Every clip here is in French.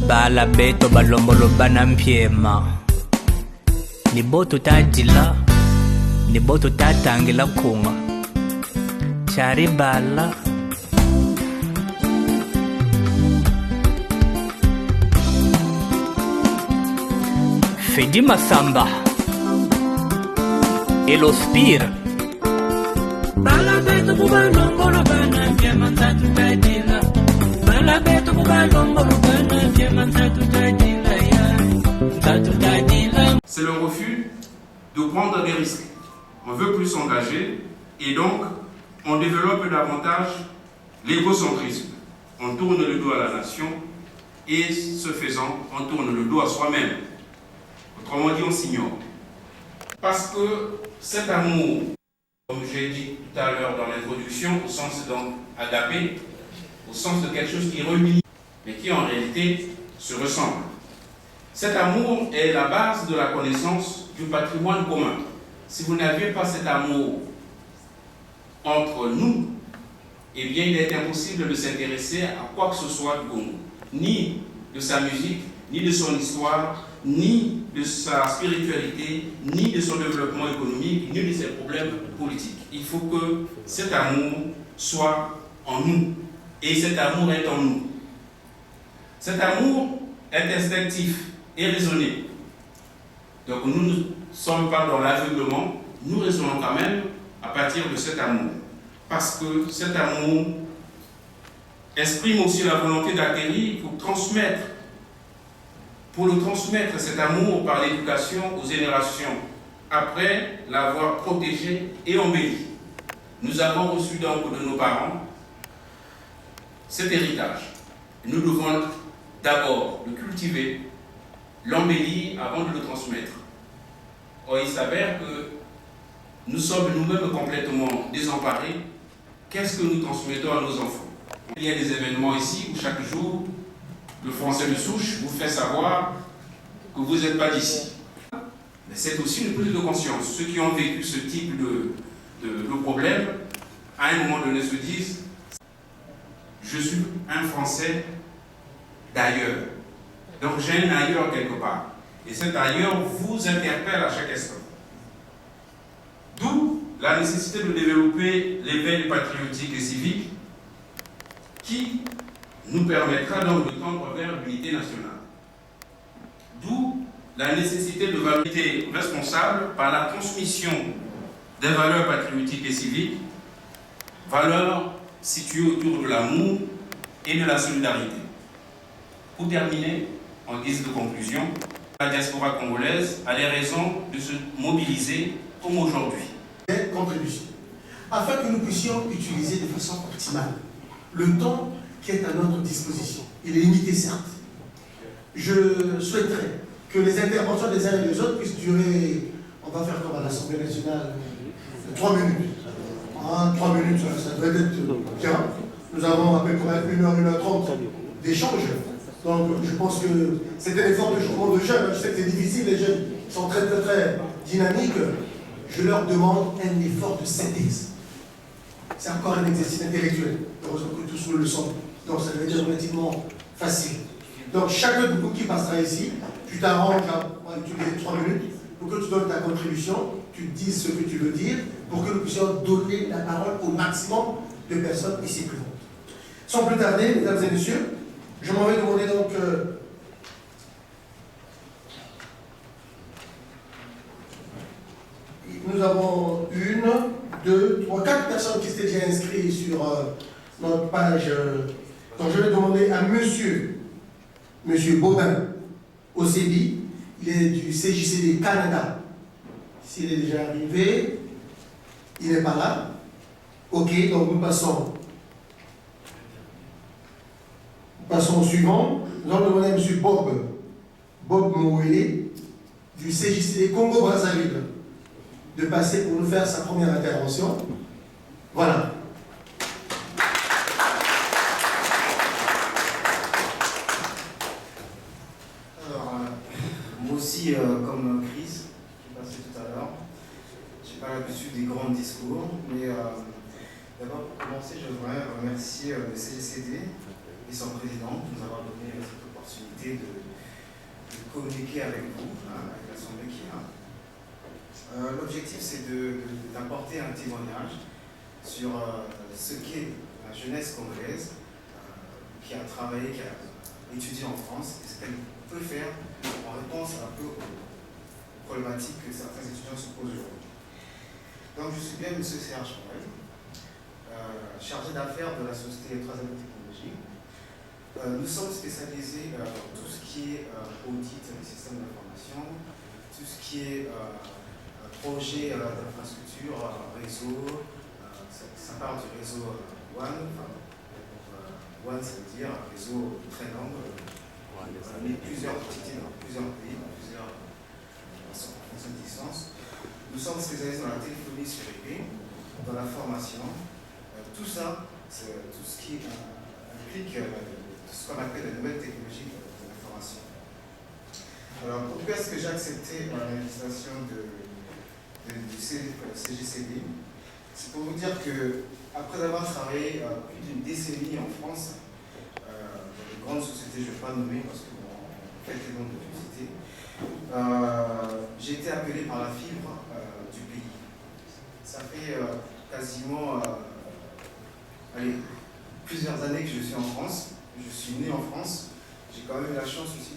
bala beto balombolo bana mpiema ni boto tatila ni boto tatangila kunga chari bala Fedi Masamba Elo Spire bala beto balombolo bana mpiema tatila bala beto balombolo bana mpiema tatila ya tatila. C'est le refus de prendre des risques. On veut plus s'engager et donc on développe davantage l'égocentrisme. On tourne le dos à la nation et ce faisant, on tourne le dos à soi-même. Autrement dit, on s'ignore. Parce que cet amour, comme j'ai dit tout à l'heure dans l'introduction, au sens donc agapé, au sens de quelque chose qui relie, mais qui en réalité se ressemble. Cet amour est la base de la connaissance du patrimoine commun. Si vous n'aviez pas cet amour entre nous, eh bien il est impossible de s'intéresser à quoi que ce soit du Congo, ni de sa musique, ni de son histoire, ni de sa spiritualité, ni de son développement économique, ni de ses problèmes politiques. Il faut que cet amour soit en nous, et cet amour est en nous. Cet amour est instinctif et raisonné. Donc nous ne sommes pas dans l'aveuglement, nous raisonnons quand même à partir de cet amour. Parce que cet amour exprime aussi la volonté d'acquérir pour transmettre. Pour le transmettre, cet amour par l'éducation aux générations, après l'avoir protégé et embelli. Nous avons reçu donc de nos parents cet héritage. Nous devons d'abord le cultiver, l'embellir avant de le transmettre. Or, il s'avère que nous sommes nous-mêmes complètement désemparés. Qu'est-ce que nous transmettons à nos enfants? Il y a des événements ici où chaque jour, le français de souche vous fait savoir que vous n'êtes pas d'ici. Mais c'est aussi une prise de conscience. Ceux qui ont vécu ce type de problème, à un moment donné se disent « Je suis un Français d'ailleurs ». Donc j'ai un ailleurs quelque part. Et cet ailleurs vous interpelle à chaque instant. D'où la nécessité de développer l'éveil patriotique et civique qui nous permettra donc de tendre vers l'unité nationale. D'où la nécessité de valoriser responsable par la transmission des valeurs patriotiques et civiques, valeurs situées autour de l'amour et de la solidarité. Pour terminer, en guise de conclusion, la diaspora congolaise a les raisons de se mobiliser comme aujourd'hui. Contribution, afin que nous puissions utiliser de façon optimale le temps qui est à notre disposition. Il est limité, certes. Je souhaiterais que les interventions des uns et des autres puissent durer, on va faire comme à l'Assemblée nationale, 3 minutes. 3 minutes, ça devrait être bien. Nous avons à peu près 1h30 d'échange. Donc je pense que c'est un effort de changement de jeunes. Je sais que c'est difficile, les jeunes sont très dynamiques. Je leur demande un effort de synthèse. C'est encore un exercice intellectuel. Heureusement que tous nous le sommes. Donc ça devrait être relativement facile. Donc chacun de vous qui passera ici, tu t'arranges à utiliser 3 minutes pour que tu donnes ta contribution, tu dises ce que tu veux dire, pour que nous puissions donner la parole au maximum de personnes ici présentes. Sans plus tarder, mesdames et messieurs, je m'en vais demander donc nous avons 1, 2, 3, 4 personnes qui s'étaient déjà inscrites sur notre page. Donc je vais demander à monsieur Baudin Osebi, il est du CJCD Canada. S'il est déjà arrivé, il n'est pas là. Ok, donc nous passons au suivant. Nous allons demander à M. Bob Moué, du CJCD Congo-Brazzaville, de passer pour nous faire sa première intervention. Voilà. Alors, moi aussi, comme Chris, qui est passé tout à l'heure, je n'ai pas l'habitude des grands discours, mais d'abord pour commencer, je voudrais remercier le CGCD et son président de nous avoir donné cette opportunité de communiquer avec vous, avec l'Assemblée qui est là. L'objectif, c'est d'apporter un témoignage sur ce qu'est la jeunesse congolaise qui a travaillé, qui a étudié en France, et ce qu'elle peut faire en réponse un peu aux problématiques que certains étudiants se posent aujourd'hui. Donc, je suis bien M. Serge Morel, chargé d'affaires de la société 3ème Technologie. Nous sommes spécialisés dans tout ce qui est audit des systèmes d'information, tout ce qui est projet d'infrastructure, réseau, ça part du réseau WAN, WAN ça veut dire réseau très long, mais plusieurs entités dans plusieurs pays, dans plusieurs fonctions de licence. Nous sommes spécialisés dans la téléphonie sur IP, dans la formation, tout ça, c'est tout ce qui implique ce qu'on appelle les nouvelles technologies de l'information. Alors, pourquoi est-ce que j'ai accepté l'invitation du CGCD? C'est pour vous dire que, après avoir travaillé plus d'une décennie en France, dans de grandes sociétés, je ne vais pas nommer parce que quelques noms de publicité, j'ai été appelé par la fibre du pays. Ça fait quasiment plusieurs années que je suis en France. Je suis né en France. J'ai quand même eu la chance aussi,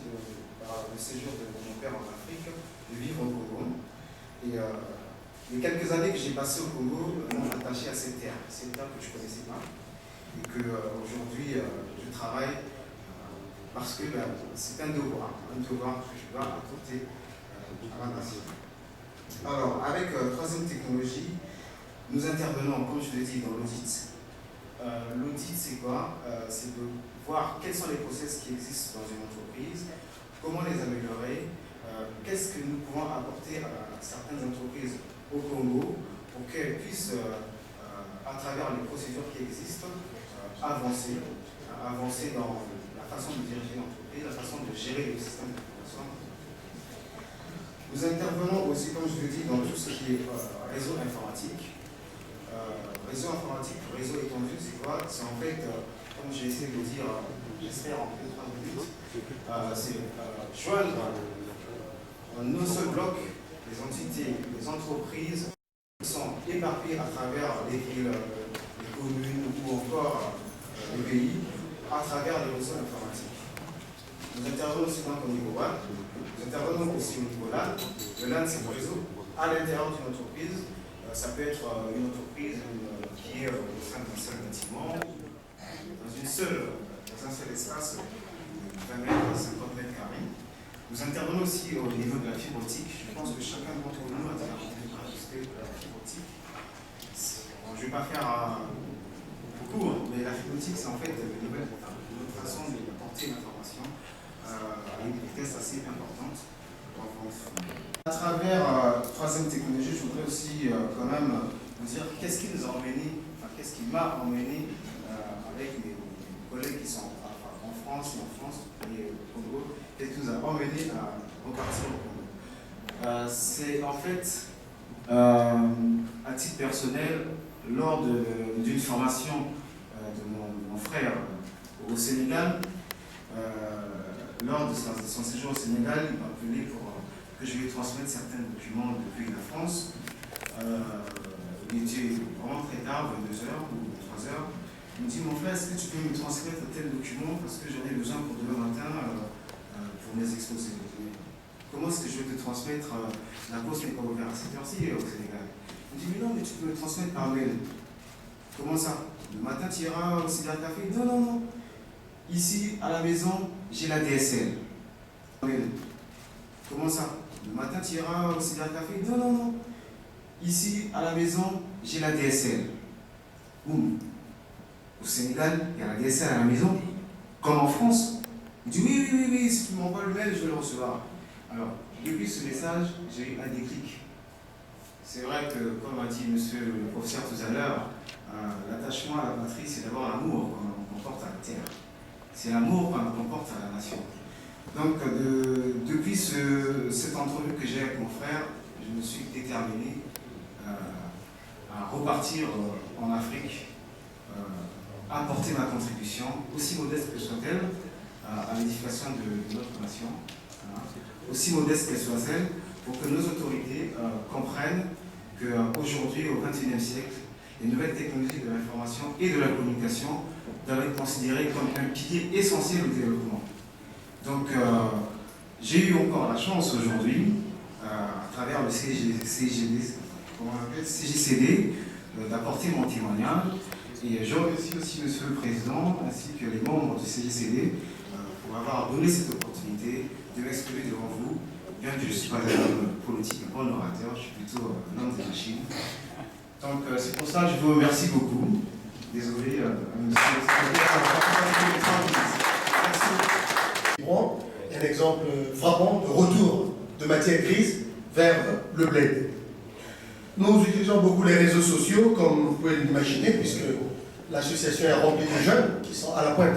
par le séjour de mon père en Afrique, de vivre au Congo. Et les quelques années que j'ai passées au Congo m'ont attaché à cette terre que je ne connaissais pas. Et qu'aujourd'hui, je travaille parce que c'est un devoir que je dois apporter à la nation. Alors, avec 3ème Technologie, nous intervenons, comme je l'ai dit, dans l'audit. L'audit, c'est quoi? C'est de voir quels sont les process qui existent dans une entreprise, comment les améliorer, qu'est-ce que nous pouvons apporter à certaines entreprises au Congo pour qu'elles puissent, à travers les procédures qui existent, avancer dans la façon de diriger l'entreprise, la façon de gérer le système d'information. Nous intervenons aussi, comme je l'ai dit, dans tout ce qui est réseau informatique. Réseau informatique, réseau étendu, c'est quoi? C'est en fait, comme j'ai essayé de le dire, j'espère en 2-3 minutes, c'est joindre en un seul bloc les entités, les entreprises qui sont éparpillées à travers les villes, les communes ou encore les pays, à travers les réseaux informatiques. Nous intervenons aussi au niveau WAN, nous intervenons aussi au niveau LAN. Le LAN, c'est le réseau à l'intérieur d'une entreprise. Ça peut être une entreprise qui est au sein d'un seul bâtiment, dans un seul espace de 20 mètres, 50 mètres carrés. Nous intervenons aussi au niveau de la fibre optique. Je pense que chacun d'entre nous a déjà entendu parler de la fibre optique. Je ne vais pas faire beaucoup, mais la fibre optique, c'est en fait une autre façon d'apporter l'information à une vitesse assez importante. À travers 3ème Technologie, je voudrais aussi quand même vous dire qu'est-ce qui nous a emmené, qu'est-ce qui m'a emmené avec mes collègues qui sont en France et au Congo, qu'est-ce qui nous a emmené à repartir au Congo. C'est en fait, à titre personnel, lors d'une formation de mon frère au Sénégal, lors de son séjour au Sénégal, il m'a appelé pour que je lui transmette certains documents depuis la France. Il était vraiment très tard, 22h ou 23h. Il me dit, mon frère, est-ce que tu peux me transmettre tel document parce que j'en ai besoin pour demain matin pour mes exposés. Comment est-ce que je vais te transmettre la poste n'est pas ouverte à cette heure-ci au Sénégal? Il me dit, mais non, mais tu peux le transmettre par mail. Comment ça? Le matin, tu iras au cybercafé? Non, non, non. Ici, à la maison, j'ai la DSL. Comment ça? Le matin, tu iras au cybercafé? Non, non, non. Ici, à la maison, j'ai la DSL. Boum. Au Sénégal, il y a la DSL à la maison, comme en France. Il dit oui, si tu m'envoies le mail, je vais le recevoir. Alors, depuis ce message, j'ai eu un déclic. C'est vrai que, comme a dit monsieur le professeur tout à l'heure, l'attachement à la patrie, c'est d'abord l'amour qu'on porte à la terre. C'est l'amour qu'on porte à la nation. Donc, depuis cette entrevue que j'ai avec mon frère, je me suis déterminé à repartir en Afrique apporter ma contribution, aussi modeste que soit-elle, à l'édification de notre nation, aussi modeste qu'elle soit-elle, pour que nos autorités comprennent qu'aujourd'hui, au XXIe siècle, les nouvelles technologies de l'information et de la communication doivent être considérées comme un pilier essentiel au développement. Donc, j'ai eu encore la chance aujourd'hui, à travers le CGCD, d'apporter mon témoignage. Et je remercie aussi Monsieur le Président ainsi que les membres du CGCD pour avoir donné cette opportunité de m'exprimer devant vous. Bien que je ne suis pas un homme politique, un bon orateur, je suis plutôt un homme de machine. Donc c'est pour ça que je vous remercie beaucoup. Désolé, Monsieur le Secrétaire. Un exemple frappant de retour de matière grise vers le bled. Nous utilisons beaucoup les réseaux sociaux, comme vous pouvez l'imaginer, puisque l'association est remplie de jeunes qui sont à la pointe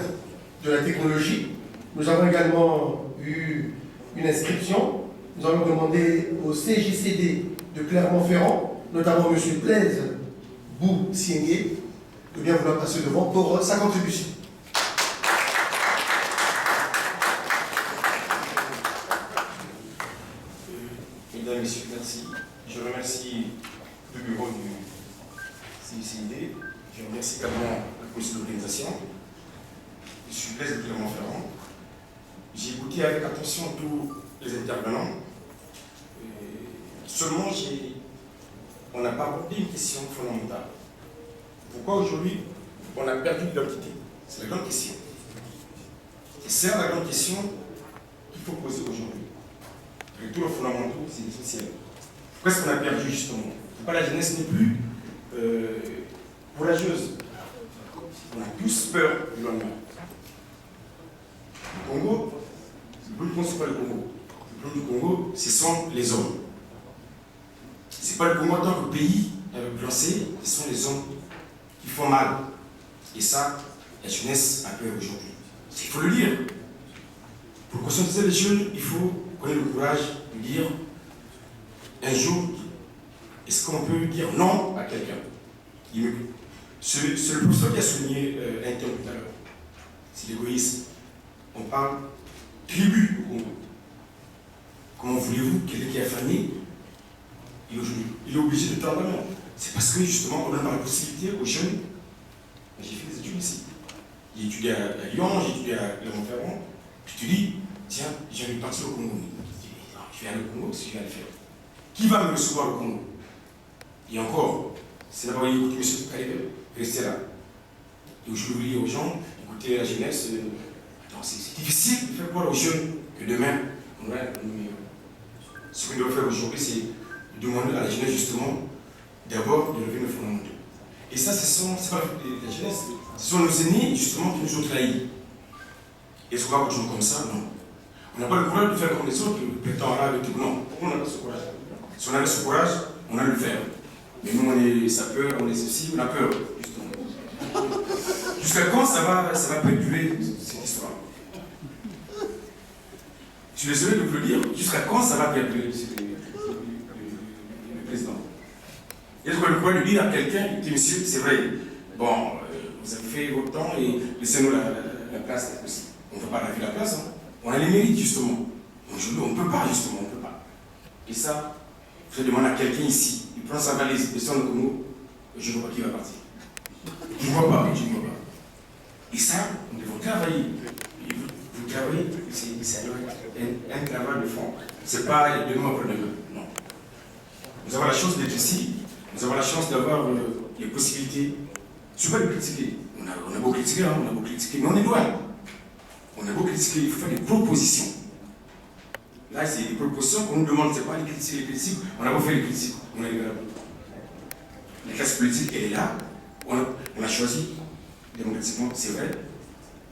de la technologie. Nous avons également eu une inscription. Nous allons demander au CJCD de Clermont-Ferrand, notamment M. Blaise Bou-Siengué, de bien vouloir passer devant pour sa contribution. Mesdames et Messieurs, merci. Je remercie le bureau du CICD. Je remercie également la police de l'organisation. Je suis Blaise de Clermont-Ferrand. J'ai écouté avec attention tous les intervenants. Seulement, on n'a pas abordé une question fondamentale. Pourquoi aujourd'hui on a perdu l'identité? C'est la grande question. Et c'est la grande question qu'il faut poser aujourd'hui. Les tours fondamentaux, c'est essentiel. Pourquoi est-ce qu'on a perdu justement? Pourquoi la jeunesse n'est plus courageuse? On a tous peur du lendemain. Le Congo, le plus grand, c'est pas le Congo. Le plus du Congo, ce sont les hommes. C'est pas le Congo en tant que pays lancé, ce sont les hommes qui font mal. Et ça, la jeunesse a peur aujourd'hui. Il faut le dire. Pour conscientiser les jeunes, il faut qu'on ait le courage de dire un jour, est-ce qu'on peut dire non à quelqu'un? C'est le professeur qui a souligné un terme tout à l'heure. C'est l'égoïsme. On parle tribu au Congo. Comment voulez-vous quelqu'un qui a faim, il est obligé de tendre la main? C'est parce que justement, on donne la possibilité aux jeunes. J'ai fait des études ici. J'ai étudié à Lyon, j'ai étudié à Clermont-Ferrand. Puis tu dis, tiens, j'ai envie de partir au Congo. Je vais aller au Congo, si je vais aller faire. Qui va me recevoir au Congo? Et encore, c'est d'abord écouter M. Kalebe, rester là. Et je veux dire aux gens, écoutez la jeunesse, c'est difficile de faire croire aux jeunes que demain, ce qu'on doit faire aujourd'hui, c'est demander à la jeunesse justement d'abord de lever nos fondamentaux. Et ça, c'est pas la jeunesse, ce sont nos aînés justement qui nous ont trahis. Est-ce qu'on va continuer comme ça? Non. On n'a pas le courage de faire comme les autres, le prétend le tout. Non, pourquoi on n'a pas ce courage? Si on avait ce courage, on a le faire. Mais nous, on est ça peur, on est ceci, on a peur, justement. Jusqu'à quand ça va perdurer cette histoire? Je suis désolé de vous le dire, jusqu'à quand ça va perdurer, le président? Est-ce qu'on a le courage de dire à quelqu'un, qui dit, monsieur, c'est vrai, bon, vous avez fait votre temps et laissez-nous la place, c'est possible. On ne peut pas laver la place, hein. On a les mérites, justement. Aujourd'hui, on ne peut pas, justement, on ne peut pas. Et ça, je demande à quelqu'un ici, il prend sa valise, il descend le Congo, je ne vois pas qui va partir. Je ne vois pas. Et ça, nous devons travailler. Et vous travaillez, c'est un travail de fond. Ce n'est pas demain après-demain, non. Nous avons la chance d'être ici, nous avons la chance d'avoir les possibilités. Je ne suis pas de critiquer. On a beau critiquer, hein, on a beau critiquer, mais on est loin. On a beau critiquer, il faut faire des propositions. Là, c'est des propositions qu'on nous demande, c'est pas les critiques. On a beau faire les critiques, on est là. La classe politique, elle est là. On a choisi démocratiquement, c'est vrai.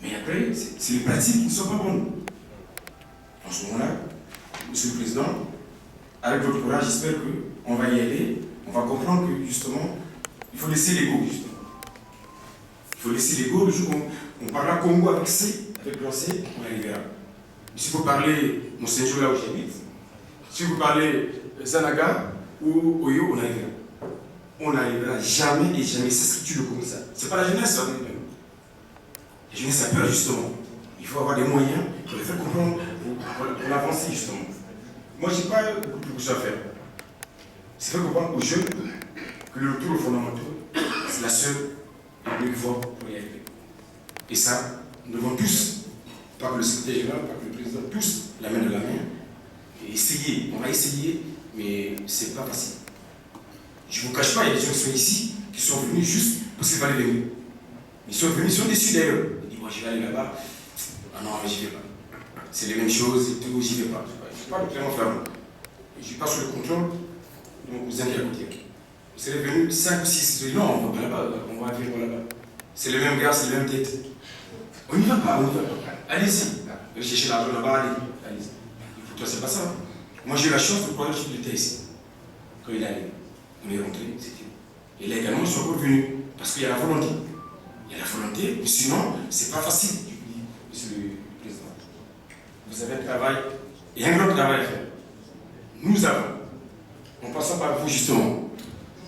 Mais après, c'est les pratiques qui ne sont pas bonnes. En ce moment-là, Monsieur le Président, avec votre courage, j'espère qu'on va y aller. On va comprendre que justement, il faut laisser l'ego, justement. Il faut laisser l'ego. Le jour où on parlera Congo avec C, avec grand C, on arrivera. Si vous parlez Monseigneur là où j'habite, si vous parlez Zanaga ou Oyo, on arrivera. On n'arrivera jamais et jamais. C'est ce que tu le connais ça. C'est pas la jeunesse, hein. La jeunesse a peur, justement. Il faut avoir des moyens pour les faire comprendre, pour avancer, justement. Moi, je n'ai pas beaucoup de choses à faire. C'est faire comprendre aux jeunes que le retour aux fondamentaux, c'est la seule et l'unique voie pour y arriver. Et ça, nous devons tous, pas que le secrétaire général, pas que le président, tous, la main de la main, et essayer. On va essayer, mais ce n'est pas facile. Je ne vous cache pas, il y a des gens qui sont ici, qui sont venus juste parce qu'ils fallait venir. Ils sont venus, ils sont déçus d'ailleurs. Ils disent, moi je vais aller là-bas. Ah non, j'y vais pas. C'est les mêmes choses et tout, j'y vais pas. Je ne suis pas le Clément Ferrand. Je suis pas sous le contrôle de mon cousin qui est à côté. Vous serez venus 5 ou 6, non, on va pas là-bas, on va vivre là-bas. C'est les mêmes gars, c'est les mêmes têtes. On n'y va pas, on n'y va pas. Allez-y. Allez chercher l'argent là-bas, allez-y. Pour toi, c'est pas ça. Moi, j'ai eu la chance de pouvoir le chef de ici. Quand il est allé, on est rentré, c'était. Et là également, ils sont encore venus. Parce qu'il y a la volonté. Il y a la volonté, mais sinon, c'est pas facile. Monsieur le Président, vous avez un travail, et un grand travail à faire. Nous avons, en passant par vous justement,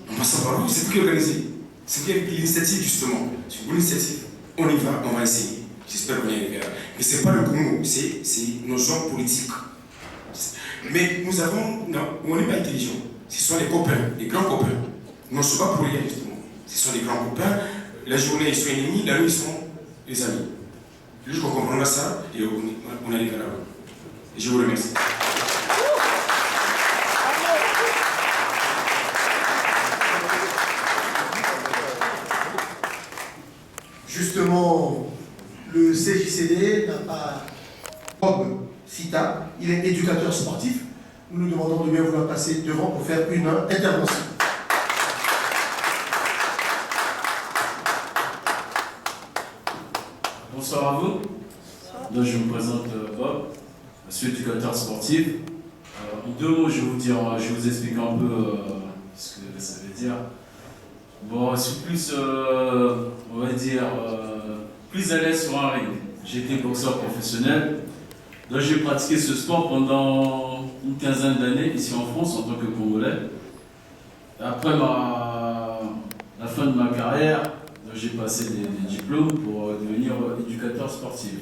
en passant par vous, c'est vous qui organisez. C'est vous qui avez pris l'initiative justement. C'est une initiative. On y va, on va essayer. J'espère qu'on y arrivera. Mais ce n'est pas le Congo, c'est nos gens politiques. Mais nous avons, non, on n'est pas intelligents. Ce sont les copains, les grands copains. Nous ne sommes pas pour rien justement. Ce sont les grands copains. La journée, ils sont ennemis, la nuit, ils sont les amis. Juste qu'on comprendra ça et on arrivera là-bas. Et je vous remercie. Justement, le CJCD n'a pas Bob Sita, il est éducateur sportif. Nous nous demandons de bien vouloir passer devant pour faire une intervention. Bonsoir à vous. Donc, je me présente Bob, je suis éducateur sportif. En 2 mots, je vais vous expliquer un peu ce que ça veut dire. Bon, je suis plus, on va dire, plus à l'aise sur un ring. J'étais boxeur professionnel. Donc j'ai pratiqué ce sport pendant une quinzaine d'années ici en France en tant que Congolais. Après la fin de ma carrière, j'ai passé des diplômes pour devenir éducateur sportif.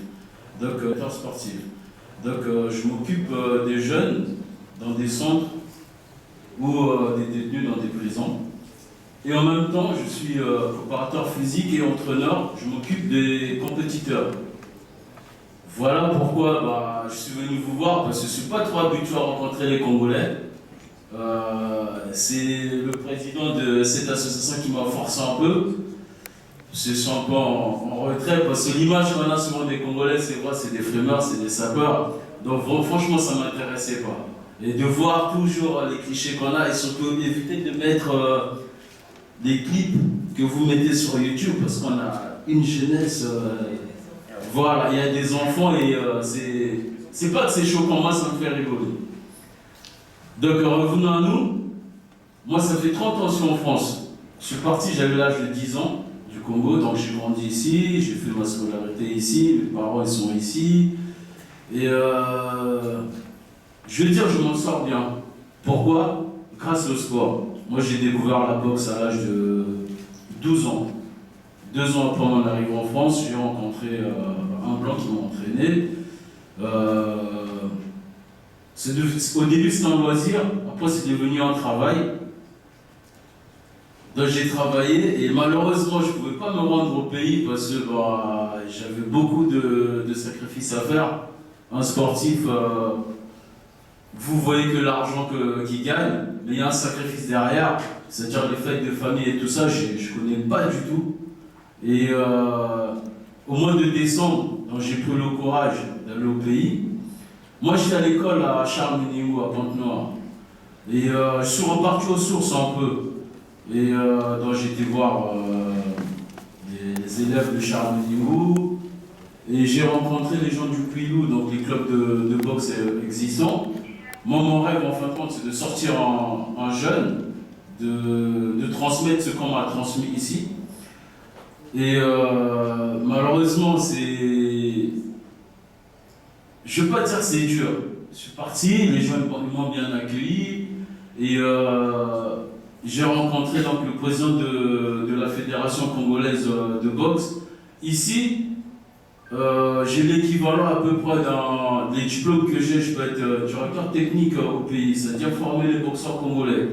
Donc, je m'occupe des jeunes dans des centres ou des détenus dans des prisons. Et en même temps, je suis préparateur physique et entraîneur. Je m'occupe des compétiteurs. Voilà pourquoi je suis venu vous voir, parce que je ne suis pas trop habitué à rencontrer les Congolais. C'est le président de cette association qui m'a forcé un peu. Je suis un peu en retrait, parce que l'image qu'on a souvent des Congolais, c'est quoi? C'est des flemmards, c'est des sapeurs. Donc franchement, ça ne m'intéressait pas. Et de voir toujours les clichés qu'on a, et surtout éviter de mettre des clips que vous mettez sur YouTube, parce qu'on a une jeunesse... Voilà, il y a des enfants et c'est pas que c'est choquant, moi ça me fait rigoler. Donc revenons à nous. Moi ça fait 30 ans que je suis en France. Je suis parti, j'avais l'âge de 10 ans du Congo, donc j'ai grandi ici, j'ai fait ma scolarité ici, mes parents ils sont ici. Et je veux dire, je m'en sors bien. Pourquoi? Grâce au sport. Moi j'ai découvert la boxe à l'âge de 12 ans. 2 ans après mon arrivée en France, j'ai rencontré un blanc qui m'a entraîné. Au début c'était un loisir, après c'est devenu un travail. Donc j'ai travaillé et malheureusement je ne pouvais pas me rendre au pays parce que j'avais beaucoup de sacrifices à faire. Un sportif, vous voyez que l'argent qu'il gagne, mais il y a un sacrifice derrière, c'est-à-dire les fêtes de famille et tout ça, je ne connais pas du tout. Et au mois de décembre, j'ai pris le courage d'aller au pays. Moi, j'étais à l'école à Charles-Méningou, à Pointe-Noire. Et je suis reparti aux sources un peu. Et donc j'ai été voir les élèves de Charles-Méningou. Et j'ai rencontré les gens du Quilou, donc les clubs de boxe existants. Moi, mon rêve, en fin de compte, c'est de sortir un jeune, de transmettre ce qu'on m'a transmis ici. Et malheureusement, je ne veux pas dire que c'est dur. Je suis parti, les gens m'ont bien accueilli. Et j'ai rencontré donc, le président de la Fédération congolaise de boxe ici. J'ai l'équivalent à peu près dans les diplômes que j'ai, je peux être directeur technique au pays, c'est-à-dire former les boxeurs congolais.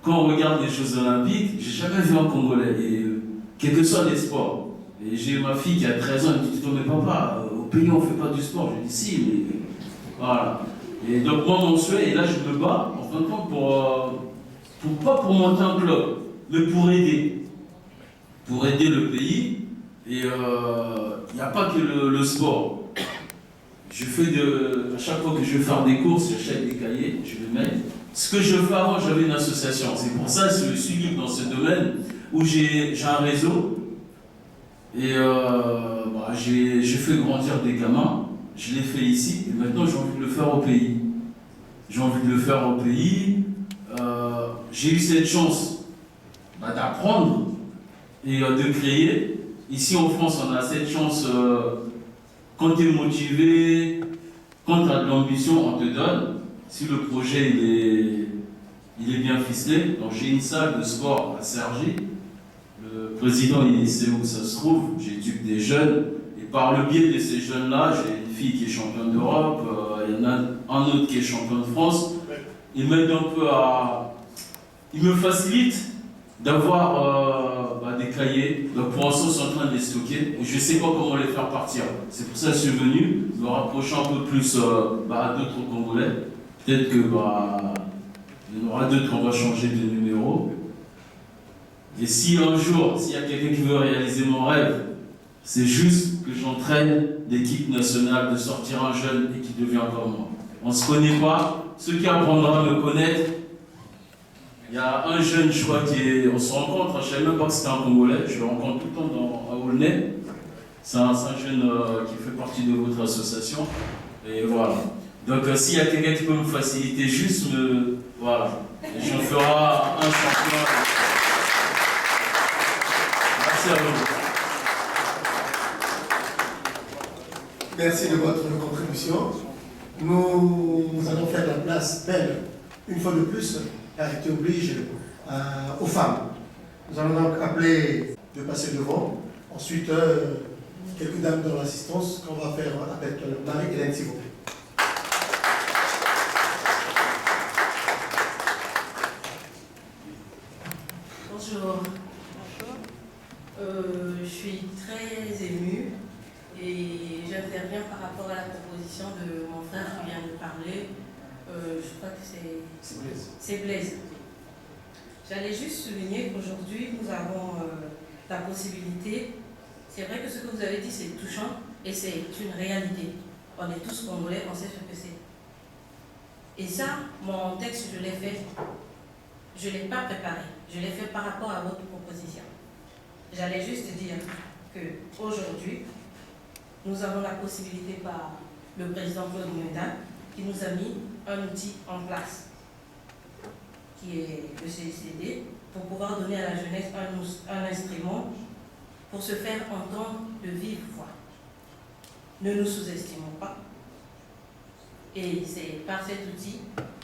Quand on regarde les Jeux Olympiques, j'ai jamais vu un Congolais, et, quel que soit les sports. Et j'ai ma fille qui a 13 ans, elle me dit, mais papa, au pays on ne fait pas du sport. Je dis si, mais voilà. Et donc moi mon souhait, et là je me bats, en fin de compte, pas pour monter un club, mais pour aider. Pour aider le pays. Et il n'y a pas que le sport. Je fais à chaque fois que je vais faire des courses, j'achète des cahiers, je les mets. Ce que je fais avant, j'avais une association. C'est pour ça que je suis libre dans ce domaine où j'ai un réseau. Et j'ai fait grandir des gamins. Je l'ai fait ici et maintenant j'ai envie de le faire au pays. J'ai envie de le faire au pays. J'ai eu cette chance d'apprendre et de créer. Ici en France, on a cette chance, quand tu es motivé, quand tu as de l'ambition, on te donne. Si le projet il est bien ficelé, donc j'ai une salle de sport à Cergy. Le président il sait où ça se trouve, j'éduque des jeunes. Et par le biais de ces jeunes-là, j'ai une fille qui est championne d'Europe, il y en a un autre qui est champion de France. Ils m'aident un peu ils me facilitent d'avoir des cahiers. Donc pour l'instant, je suis en train de les stocker. Et je ne sais pas comment les faire partir. C'est pour ça que je suis venu, me rapprocher un peu plus d'autres Congolais. Peut-être que il y en aura d'autres, on va changer de numéro. Et si un jour, s'il y a quelqu'un qui veut réaliser mon rêve, c'est juste que j'entraîne l'équipe nationale de sortir un jeune et qui devient comme moi. On ne se connaît pas. Ceux qui apprendront à me connaître, il y a un jeune, je crois, on se rencontre, je ne savais même pas que c'était un Congolais, je le rencontre tout le temps à Aulnay. C'est un jeune qui fait partie de votre association. Et voilà. Donc s'il y a quelqu'un qui peut me faciliter juste, voilà. Et j'en ferai un champion. Merci à vous. Merci de votre contribution. Nous allons faire la place belle, une fois de plus, car il t'oblige aux femmes. Nous allons donc appeler de passer devant. Ensuite, quelques dames dans l'assistance qu'on va faire avec Marie-Hélène Thibault. Bonjour. Je suis très émue et j'interviens par rapport à la proposition de mon frère qui vient de parler. Je crois que c'est Blaise. J'allais juste souligner qu'aujourd'hui, nous avons la possibilité. C'est vrai que ce que vous avez dit, c'est touchant et c'est une réalité. On est tous Congolais, on sait ce que c'est. Et ça, mon texte, je l'ai fait. Je ne l'ai pas préparé. Je l'ai fait par rapport à votre proposition. J'allais juste dire qu'aujourd'hui, nous avons la possibilité par le président Claude Mwenda qui nous a mis un outil en place, qui est le CCD, pour pouvoir donner à la jeunesse un instrument pour se faire entendre de vive voix. Ne nous sous-estimons pas. Et c'est par cet outil,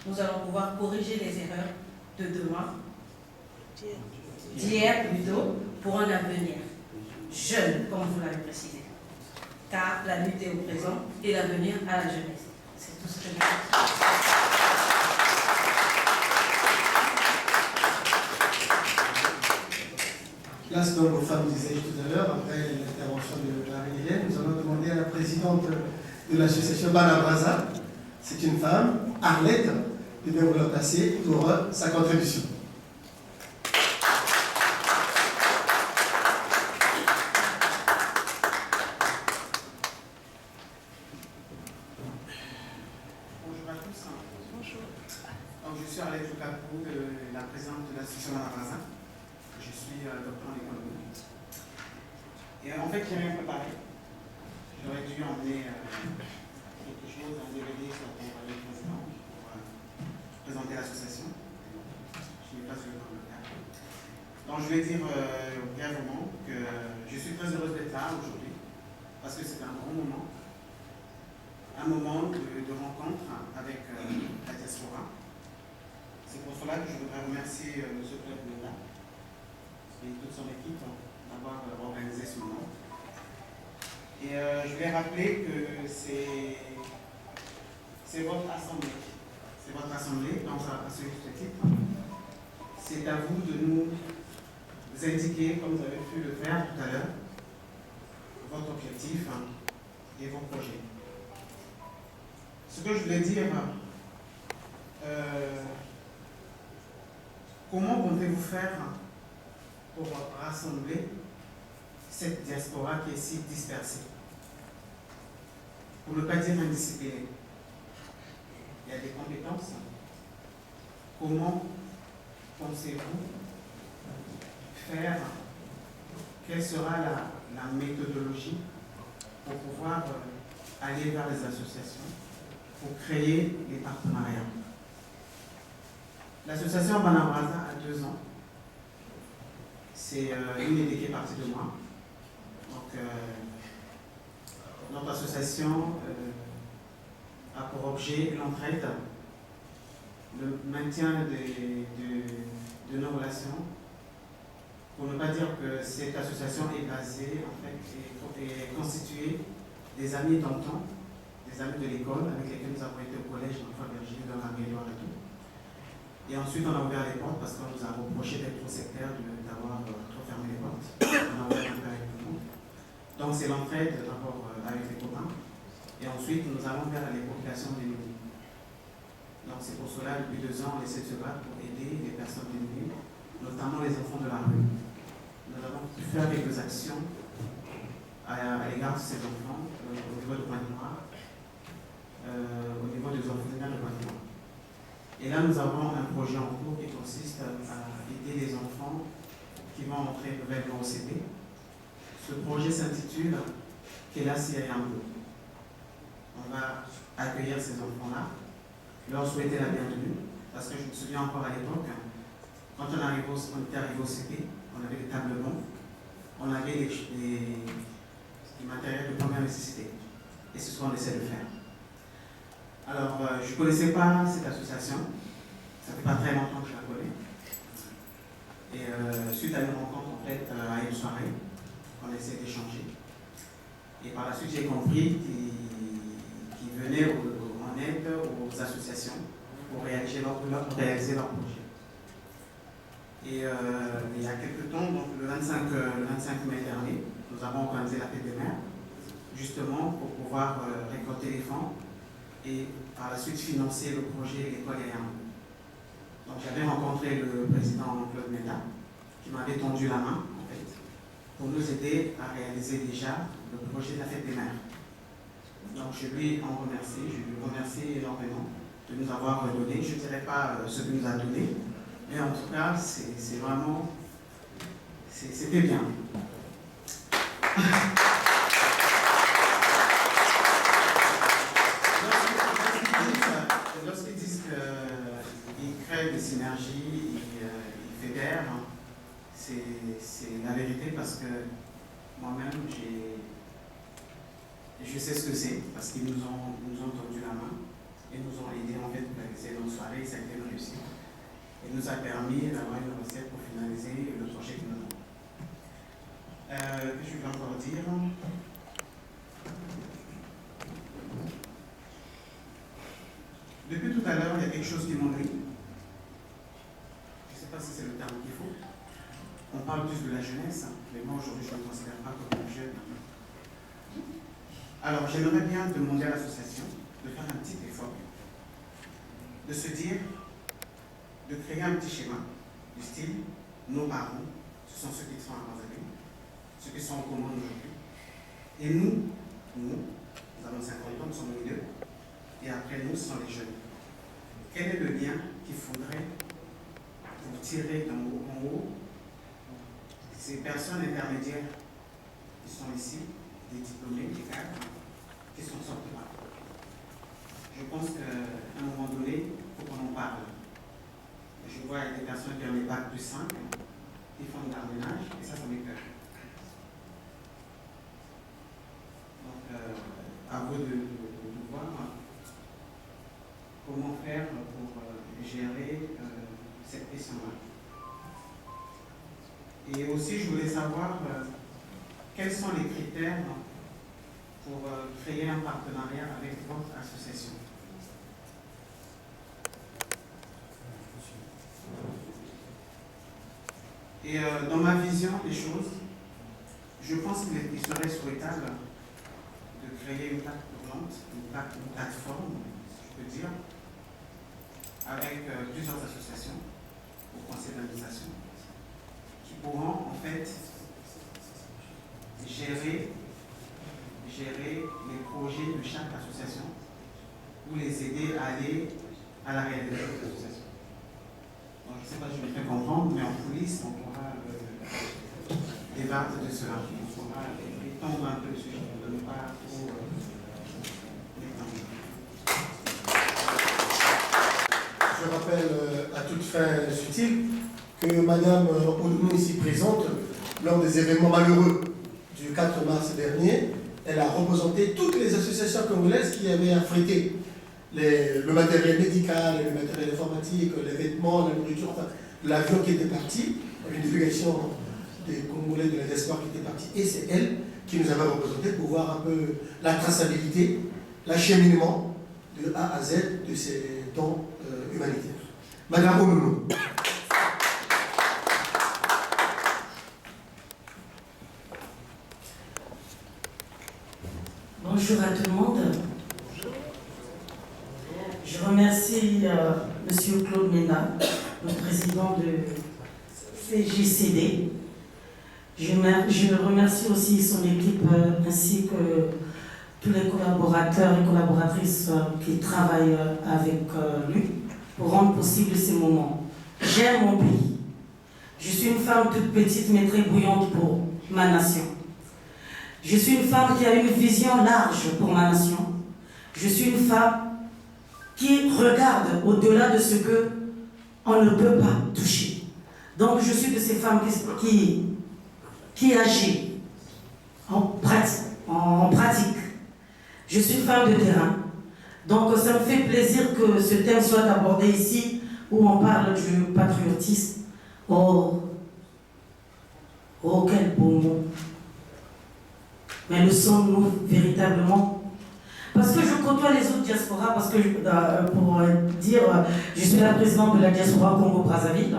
nous allons pouvoir corriger les erreurs de demain, d'hier plutôt, pour un avenir jeune, comme vous l'avez précisé. Car la lutte est au présent et l'avenir à la jeunesse. C'est tout ce que je veux dire. Place donc aux femmes, disais-je tout à l'heure, après l'intervention de Marie-Hélène, nous allons demander à la présidente de l'association Banabraza, c'est une femme, Arlette, de bien vouloir passer pour sa contribution. Bonjour à tous. Bonjour. Donc, je suis Arlette Lucapou, la présidente de l'association Banabraza. Je suis docteur en économie. Et en fait, j'ai rien préparé. J'aurais dû emmener quelque chose, un DVD pour le président, pour présenter l'association. Je n'ai pas eu le temps de le faire. Donc, je vais dire brièvement que je suis très heureuse d'être là aujourd'hui, parce que c'est un grand moment. Un moment de rencontre avec la diaspora. C'est pour cela que je voudrais remercier M. Claude Mwenda et toute son équipe d'avoir organisé ce moment. Et je voulais rappeler que c'est votre assemblée. C'est votre assemblée, donc à ce titre. C'est à vous de nous indiquer, comme vous avez pu le faire tout à l'heure, votre objectif et vos projets. Ce que je voulais dire, comment comptez-vous faire pour rassembler cette diaspora qui est si dispersée? Pour ne pas dire indisciplinée. Il y a des compétences. Comment pensez-vous faire? Quelle sera la méthodologie pour pouvoir aller vers les associations, pour créer les partenariats? L'association Banabraza a 2 ans. C'est une idée qui est partie de moi. Donc, notre association a pour objet l'entraide, le maintien de nos relations. Pour ne pas dire que cette association est basée, en fait, est constituée des amis d'antan, des amis de l'école avec lesquels nous avons été au collège, l'enfant Virginie, dans la Méloire et tout. Et ensuite, on a ouvert les portes parce qu'on nous a reproché d'être trop sectaire, d'avoir trop fermé les portes. On a ouvert un peu avec tout le monde. Donc, c'est l'entraide d'abord avec les copains. Et ensuite, nous allons vers les populations démunies. Donc, c'est pour cela, depuis 2 ans, on essaie de se battre pour aider les personnes démunies, notamment les enfants de la rue. Nous avons pu faire quelques actions à l'égard de ces enfants au niveau de Pointe-Noire, au niveau des orphelinats de Pointe-Noire. Et là, nous avons un projet en cours qui consiste à aider les enfants qui vont entrer nouvellement au CP. Ce projet s'intitule Kelasi Ayambo. On va accueillir ces enfants-là, leur souhaiter la bienvenue, parce que je me souviens encore à l'époque, quand on était arrivé au CP, on avait des tables rondes, on avait des matériels de première nécessité. Et c'est ce qu'on essaie de faire. Alors, je ne connaissais pas cette association, ça ne fait pas très longtemps que je la connais. Et suite à une rencontre, en fait, à une soirée, on essaie d'échanger. Et par la suite, j'ai compris qu'ils venaient en aide aux associations pour réaliser leur projet. Et il y a quelques temps, donc le 25 mai dernier, nous avons organisé la fête des mères, justement pour pouvoir récolter les fonds et par la suite financer le projet L'école Ayambo. Donc j'avais rencontré le président Claude Meda, qui m'avait tendu la main, en fait, pour nous aider à réaliser déjà le projet de la fête des mères. Donc je lui remercie énormément de nous avoir donné. Je ne dirais pas ce qu'il nous a donné, mais en tout cas, c'est vraiment... C'était bien. Lorsqu'ils disent qu'ils créent des synergies, ils fédèrent, c'est la vérité parce que moi-même, je sais ce que c'est, parce qu'ils nous ont tendu la main et nous ont aidés en fait pour réaliser nos soirées, ça a été une réussite. Et nous a permis d'avoir une recette pour finaliser le projet que nous avons. Je vais encore dire. Depuis tout à l'heure, il y a quelque chose qui m'ennuie. Je ne sais pas si c'est le terme qu'il faut. On parle plus de la jeunesse, mais moi aujourd'hui je ne me considère pas comme un jeune. Alors j'aimerais bien demander à l'association de faire un petit effort, de se dire, de créer un petit schéma du style, nos parents, ce sont ceux qui sont à Brazzaville, ceux qui sont en commun aujourd'hui. Et nous avons 50 ans, nous sommes au milieu, et après nous, ce sont les jeunes. Quel est le lien qu'il faudrait pour tirer en haut ces personnes intermédiaires qui sont ici, des diplômés, des cadres, qui sont sortis là. Je pense qu'à un moment donné, il faut qu'on en parle. Je vois des personnes qui ont des bacs plus 5, qui font de l'arménage, et ça m'écoeure. Donc, à vous de voir comment faire pour gérer cette question-là. Et aussi, je voulais savoir quels sont les critères pour créer un partenariat avec votre association. Et dans ma vision des choses, je pense qu'il serait souhaitable de créer une plaque tournante, une plateforme, si je peux dire, avec plusieurs associations au conseil d'administration qui pourront en fait gérer les projets de chaque association ou les aider à aller à la réalisation de l'association. Donc, je ne sais pas si je me fais comprendre, mais en coulisses, on pourra débattre de cela. On pourra étendre un peu le sujet pour ne pas trop l'étendre. Je rappelle à toute fin utile que Madame Ounou, ici présente, lors des événements malheureux du 4 mars dernier, elle a représenté toutes les associations congolaises qui avaient affrété le matériel médical, le matériel informatique, les vêtements, la nourriture, enfin, l'avion qui était parti, une délégation des Congolais de la diaspora qui était partie, et c'est elle qui nous avait représenté pour voir un peu la traçabilité, l'acheminement de A à Z de ces dons humanitaires. Madame Ounou. Bonjour à tout le monde. Je remercie M. Claude Ménard, le président de CJCD. Je remercie aussi son équipe ainsi que tous les collaborateurs et collaboratrices qui travaillent avec lui pour rendre possible ces moments. J'aime mon pays. Je suis une femme toute petite mais très bouillante pour ma nation. Je suis une femme qui a une vision large pour ma nation. Je suis une femme qui regarde au-delà de ce qu'on ne peut pas toucher. Donc je suis de ces femmes qui agit en pratique. Je suis femme de terrain. Donc ça me fait plaisir que ce thème soit abordé ici, où on parle du patriotisme. Oh quel beau mot. Mais le sommes-nous véritablement? Parce que je côtoie les autres diasporas, parce que, pour dire, je suis la présidente de la diaspora Congo-Brazzaville.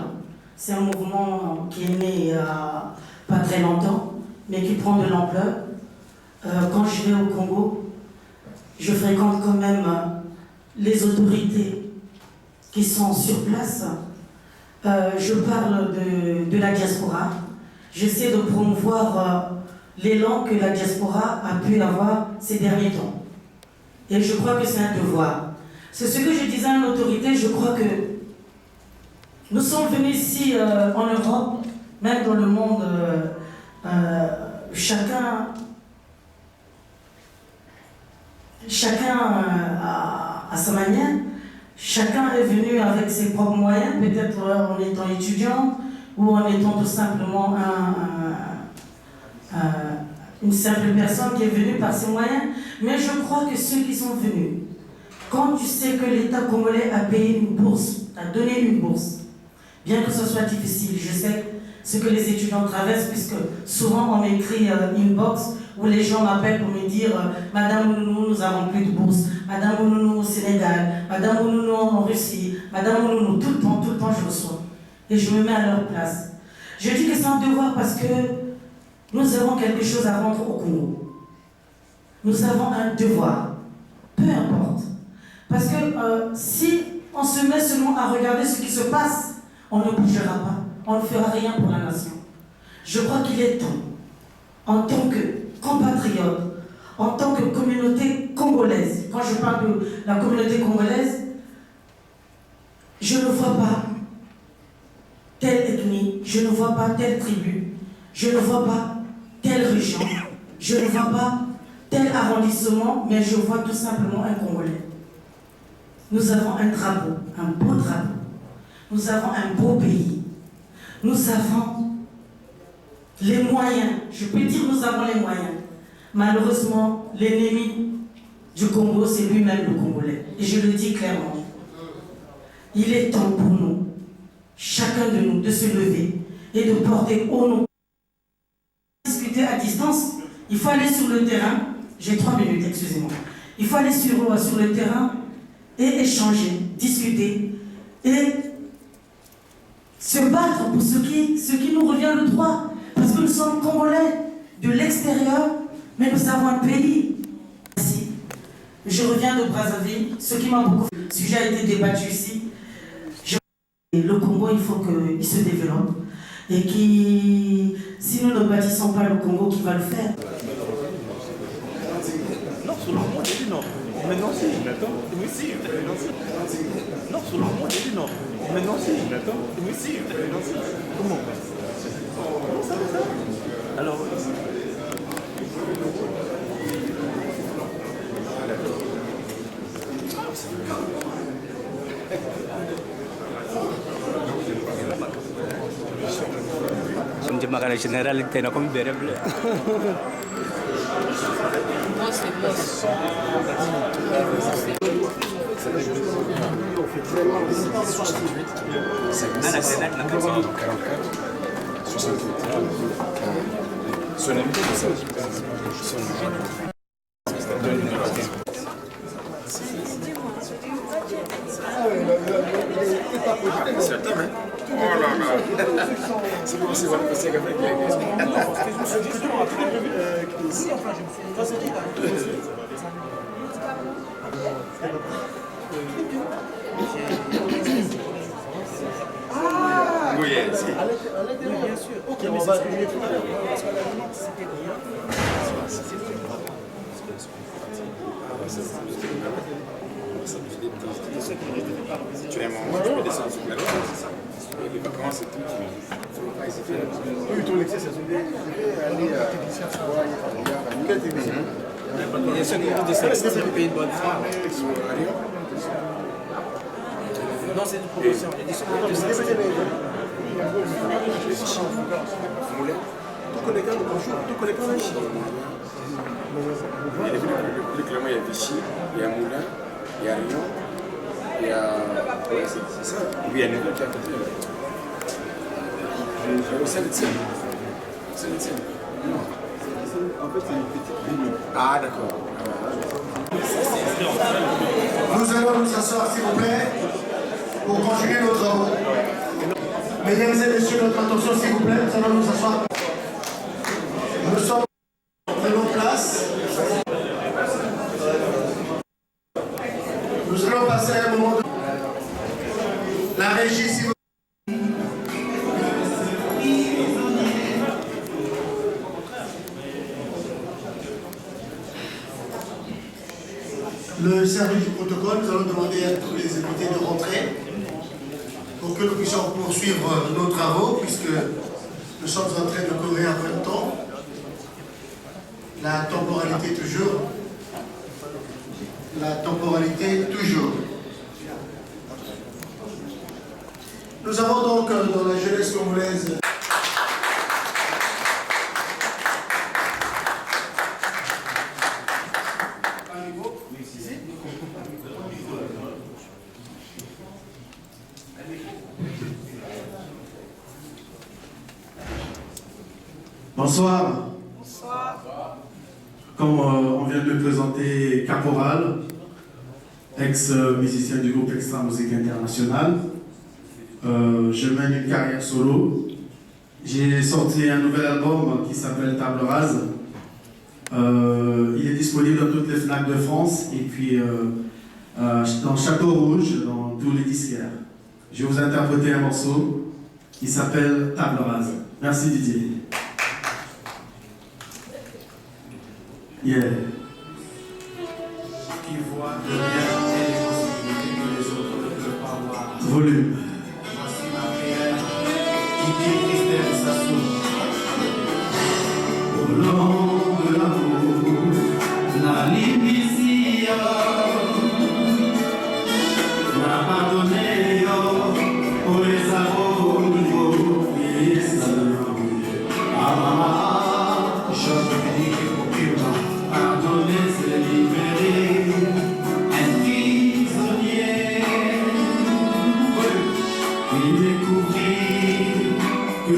C'est un mouvement qui est né il n'y a pas très longtemps, mais qui prend de l'ampleur. Quand je vais au Congo, je fréquente quand même les autorités qui sont sur place. Je parle de la diaspora. J'essaie de promouvoir l'élan que la diaspora a pu avoir ces derniers temps. Et je crois que c'est un devoir. C'est ce que je disais à une autorité, je crois que nous sommes venus ici en Europe, même dans le monde, chacun à sa manière, chacun est venu avec ses propres moyens, peut-être en étant étudiant ou en étant tout simplement une simple personne qui est venue par ses moyens. Mais je crois que ceux qui sont venus, quand tu sais que l'État congolais a payé une bourse, a donné une bourse, bien que ce soit difficile, je sais ce que les étudiants traversent, puisque souvent on m'écrit une box où les gens m'appellent pour me dire Madame Ounou, nous n'avons plus de bourse, Madame Ounou au Sénégal, Madame Ounou en Russie, Madame Ounou, tout le temps je reçois. Et je me mets à leur place. Je dis que c'est un devoir parce que nous avons quelque chose à rendre au Congo. Nous avons un devoir, peu importe. Parce que si on se met seulement à regarder ce qui se passe, on ne bougera pas, on ne fera rien pour la nation. Je crois qu'il est temps, en tant que compatriote, en tant que communauté congolaise, quand je parle de la communauté congolaise, je ne vois pas telle ethnie, je ne vois pas telle tribu, je ne vois pas telle région, je ne vois pas tel arrondissement, mais je vois tout simplement un Congolais. Nous avons un drapeau, un beau drapeau. Nous avons un beau pays. Nous avons les moyens. Je peux dire nous avons les moyens. Malheureusement, l'ennemi du Congo, c'est lui-même le Congolais. Et je le dis clairement. Il est temps pour nous, chacun de nous, de se lever et de porter haut nos... Discuter à distance, il faut aller sur le terrain J'ai 3 minutes, excusez-moi. Il faut aller sur le terrain et échanger, discuter et se battre pour ce qui nous revient de droit. Parce que nous sommes Congolais de l'extérieur, mais nous avons un pays. Ici. Je reviens de Brazzaville, ce qui m'a beaucoup fait. Le sujet a été débattu ici. Le Congo, il faut qu'il se développe. Et si nous ne bâtissons pas le Congo, qui va le faire? Non, sur le moment, j'ai dit non. Maintenant, si. D'accord. Oui, si. Maintenant, si. Non, sur le moment, j'ai dit non. Maintenant, si. D'accord. Oui, si. Maintenant, si. Comment? Ça va. Alors, Menjemahkan general tena kami berable. Oh là là. C'est bon, c'est bon, c'est comme oui, bien sûr. Ok, mais c'est ce que je voulais faire. Parce que la limite, c'était combien? Tu es un moment, tu peux descendre sur la loi, c'est ça. Les vacances et tout, il ne faut pas hésiter. Oui, tout l'excès, c'est aller à technicien, tu vois, quel technicien? Il y a ceux qui ont descendu, c'est payer une bonne fois. Non, c'est une promotion. Il y a des ceux qui ont descendu. Tout connecté, tout connecté. Le Clément, il y a Vichy, il y a Moulin, il y a Lyon, il y a. Oui, c'est ça. Et puis il y a Négo qui est à côté. C'est le tien. C'est le tien. Non. En fait, c'est une petite ligne. Ah, d'accord. Nous allons nous asseoir, s'il vous plaît, pour continuer nos travaux. Mesdames et messieurs, notre attention, s'il vous plaît, nous allons nous asseoir. Nous sommes de nos places. Nous allons passer un moment de... La régie, s'il vous plaît. Le service du protocole, nous allons demander à tous les invités de rentrer pour que nous puissions poursuivre nos travaux, puisque nous sommes en train de courir un peu de temps. La temporalité toujours. La temporalité toujours. Nous avons donc dans la jeunesse congolaise Bonsoir. Bonsoir. Comme on vient de le présenter, Caporal, ex-musicien du groupe Extra Musique Internationale. Je mène une carrière solo. J'ai sorti un nouvel album qui s'appelle Table Rase. Il est disponible dans toutes les FNAC de France et puis dans Château Rouge, dans tous les disquaires. Je vais vous interpréter un morceau qui s'appelle Table Rase. Merci Didier. Yeah. Qui voit le bien et les possibilités que les autres ne peuvent pas voir. Volume. Voici ma prière qui Christelle s'assout. Au long de l'amour, la limite n'a pas donné pour les amours nouveaux. Et ça je me dis que pardonner, c'est libérer un prisonnier et découvrir que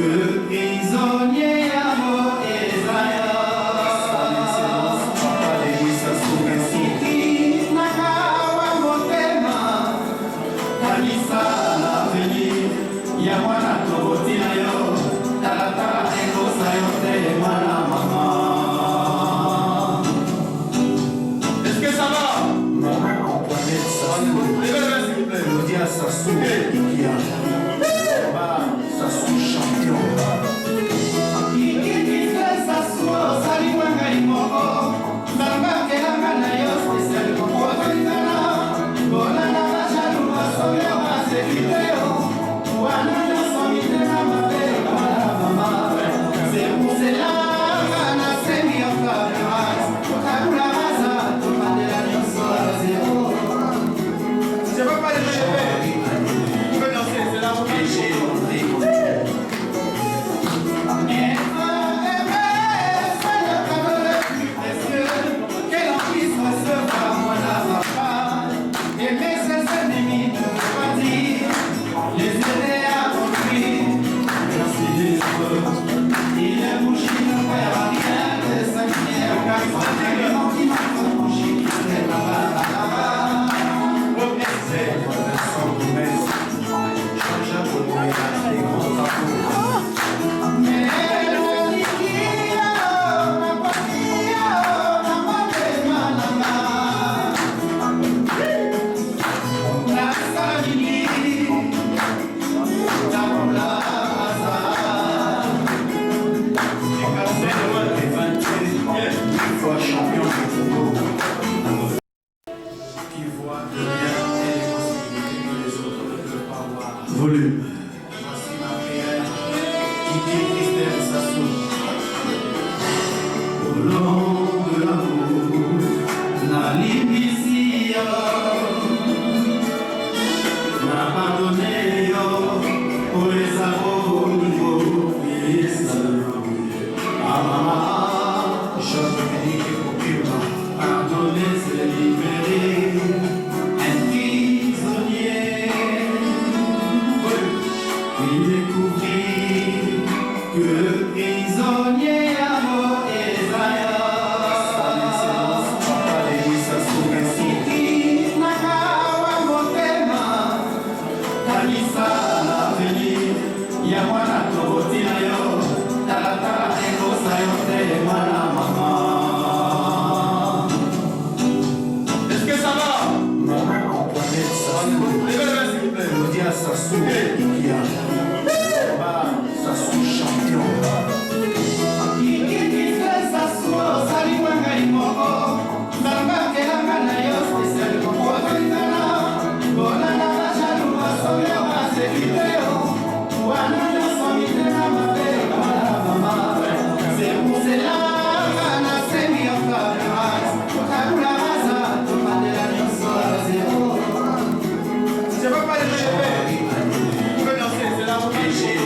voix de rien et des possibilités que les autres ne peuvent pas voir. Volume. Voici ma prière. Kiki Christelle Sassou. Au nom de l'amour, Nalibisia, n'a pardonné pour les amours et les amours. Ah, je veux dire que pardonner, c'est libérer un prisonnier. Il découvrit que le prisonnier a mort et est-ce que ça va? Maman Antoinette Sassou, Kiki Sassou champion. Kiki Christelle Sassou, Sali Wangai Moko, Zamba Kelanga na yo spécial Moko Akalingana, Bonana Machalu Masoya Masekiteo, Wanana Somitena Mabere Kamala Mama, Sebu Selanga na Semi Afghanas, Kakula Maza, Tomadela Nyoso Azero. Je ne veux pas les répéter. Vous pouvez danser, c'est là où j'ai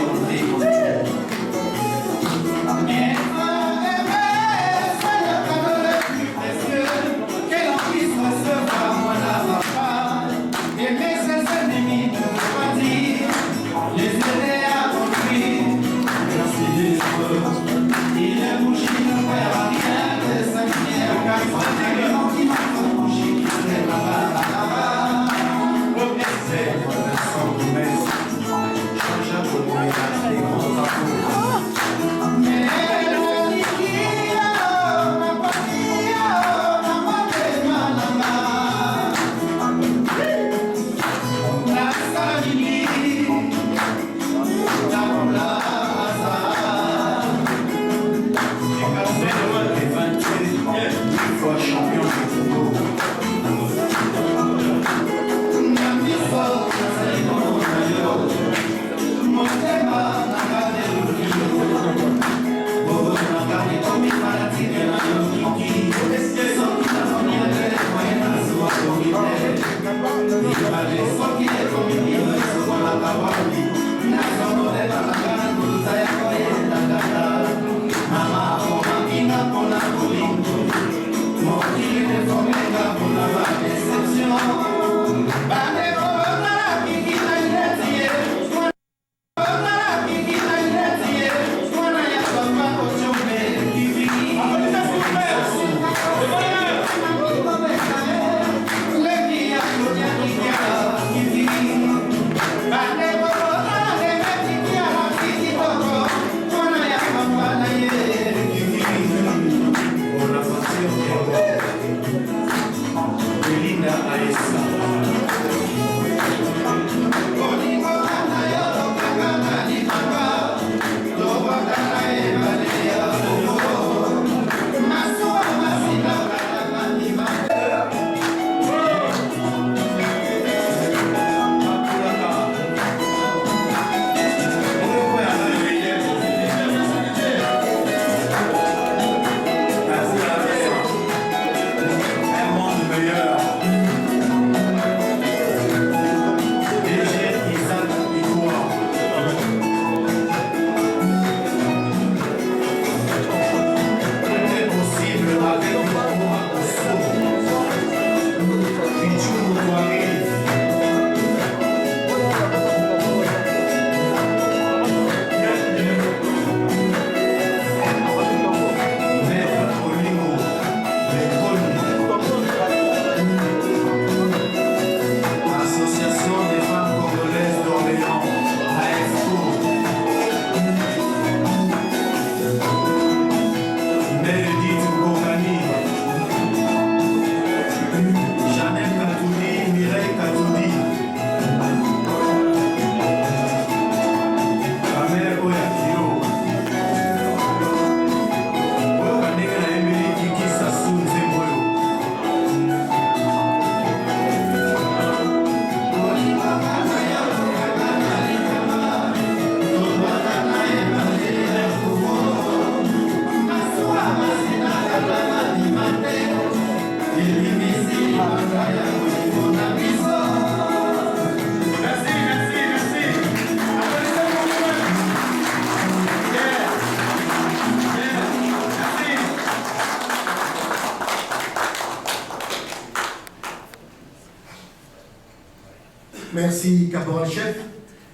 Merci, caporal-chef.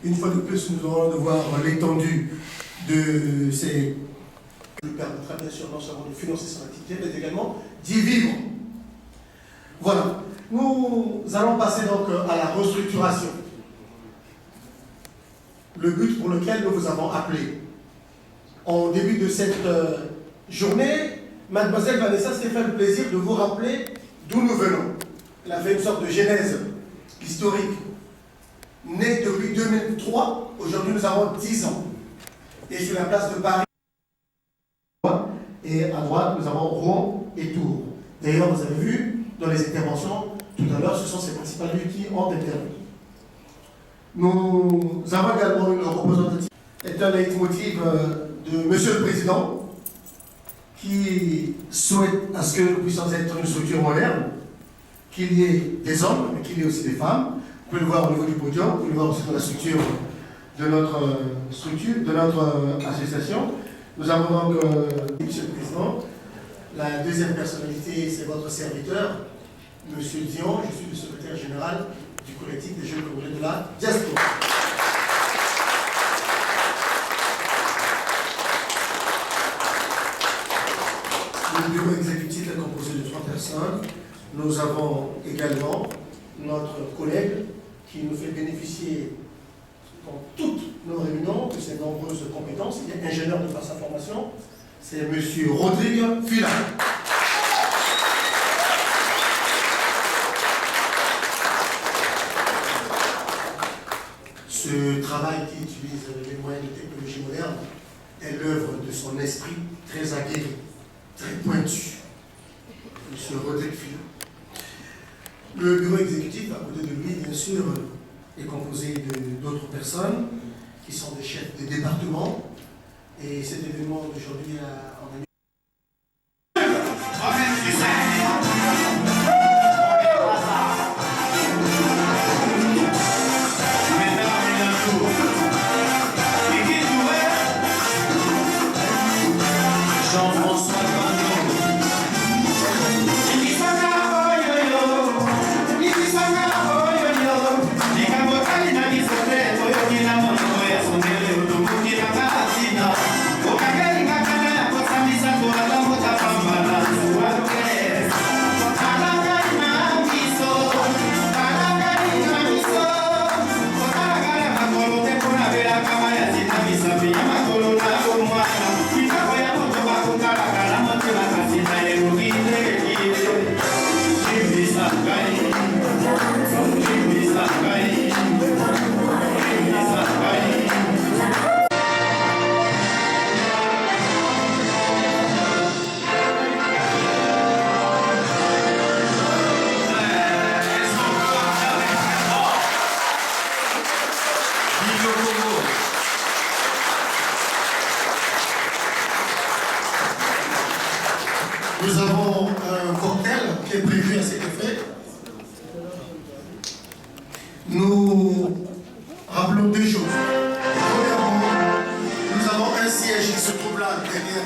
Une fois de plus, nous aurons de voir l'étendue de ces... qui lui permettra bien sûr non seulement de financer son activité, mais également d'y vivre. Voilà. Nous allons passer donc à la restructuration. Le but pour lequel nous vous avons appelé. En début de cette journée, Mademoiselle Vanessa s'est fait le plaisir de vous rappeler d'où nous venons. Elle a fait une sorte de genèse historique. Née depuis 2003, aujourd'hui nous avons 10 ans. Et sur la place de Paris, et à droite, nous avons Rouen et Tours. D'ailleurs, vous avez vu dans les interventions tout à l'heure, ce sont ces principales villes qui ont intervenu. Nous avons également une représentative, est un leitmotiv de Monsieur le Président, qui souhaite à ce que nous puissions être une structure moderne, qu'il y ait des hommes, mais qu'il y ait aussi des femmes. Vous pouvez le voir au niveau du podium, vous pouvez le voir aussi dans la structure de notre association. Nous avons donc, Monsieur le Président, la deuxième personnalité, c'est votre serviteur, Monsieur Dion, je suis le secrétaire général du collectif des jeunes congolais de la diaspora. Le bureau exécutif est composé de 3 personnes. Nous avons également notre collègue qui nous fait bénéficier dans toutes nos réunions de ses nombreuses compétences. Il est ingénieur de par sa formation. C'est M. Rodrigue Fila. Ce travail qui utilise les moyens de technologie moderne est l'œuvre de son esprit très aguerri, très pointu. M. Rodrigue Fila. Le bureau exécutif, à côté de lui, bien sûr, est composé d'autres personnes qui sont des chefs de département. Et cet événement d'aujourd'hui a organisé. Nous avons un cocktail qui est prévu à cet effet. Nous rappelons 2 choses. Premièrement, nous avons un siège qui se trouve là, derrière,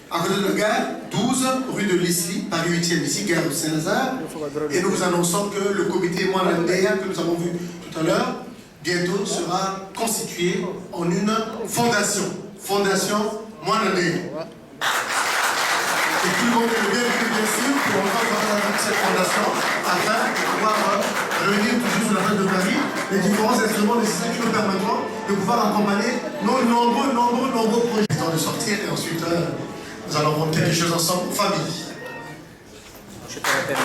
à côté de la gare, 12 rue de Leslie, Paris 8e, ici, gare de Saint-Lazare. Et nous vous annonçons que le comité Mwanandéa, que nous avons vu tout à l'heure, bientôt sera constitué en une fondation. Fondation Mwanandéa. Et tout le monde est le bienvenu, bien sûr, pour encore avec cette fondation, afin de pouvoir réunir toujours sur la place de Paris les différents instruments nécessaires qui nous permettront de pouvoir accompagner nos nombreux projets. De sortir et ensuite nous allons voir quelque chose ensemble en famille. Je te rappelle,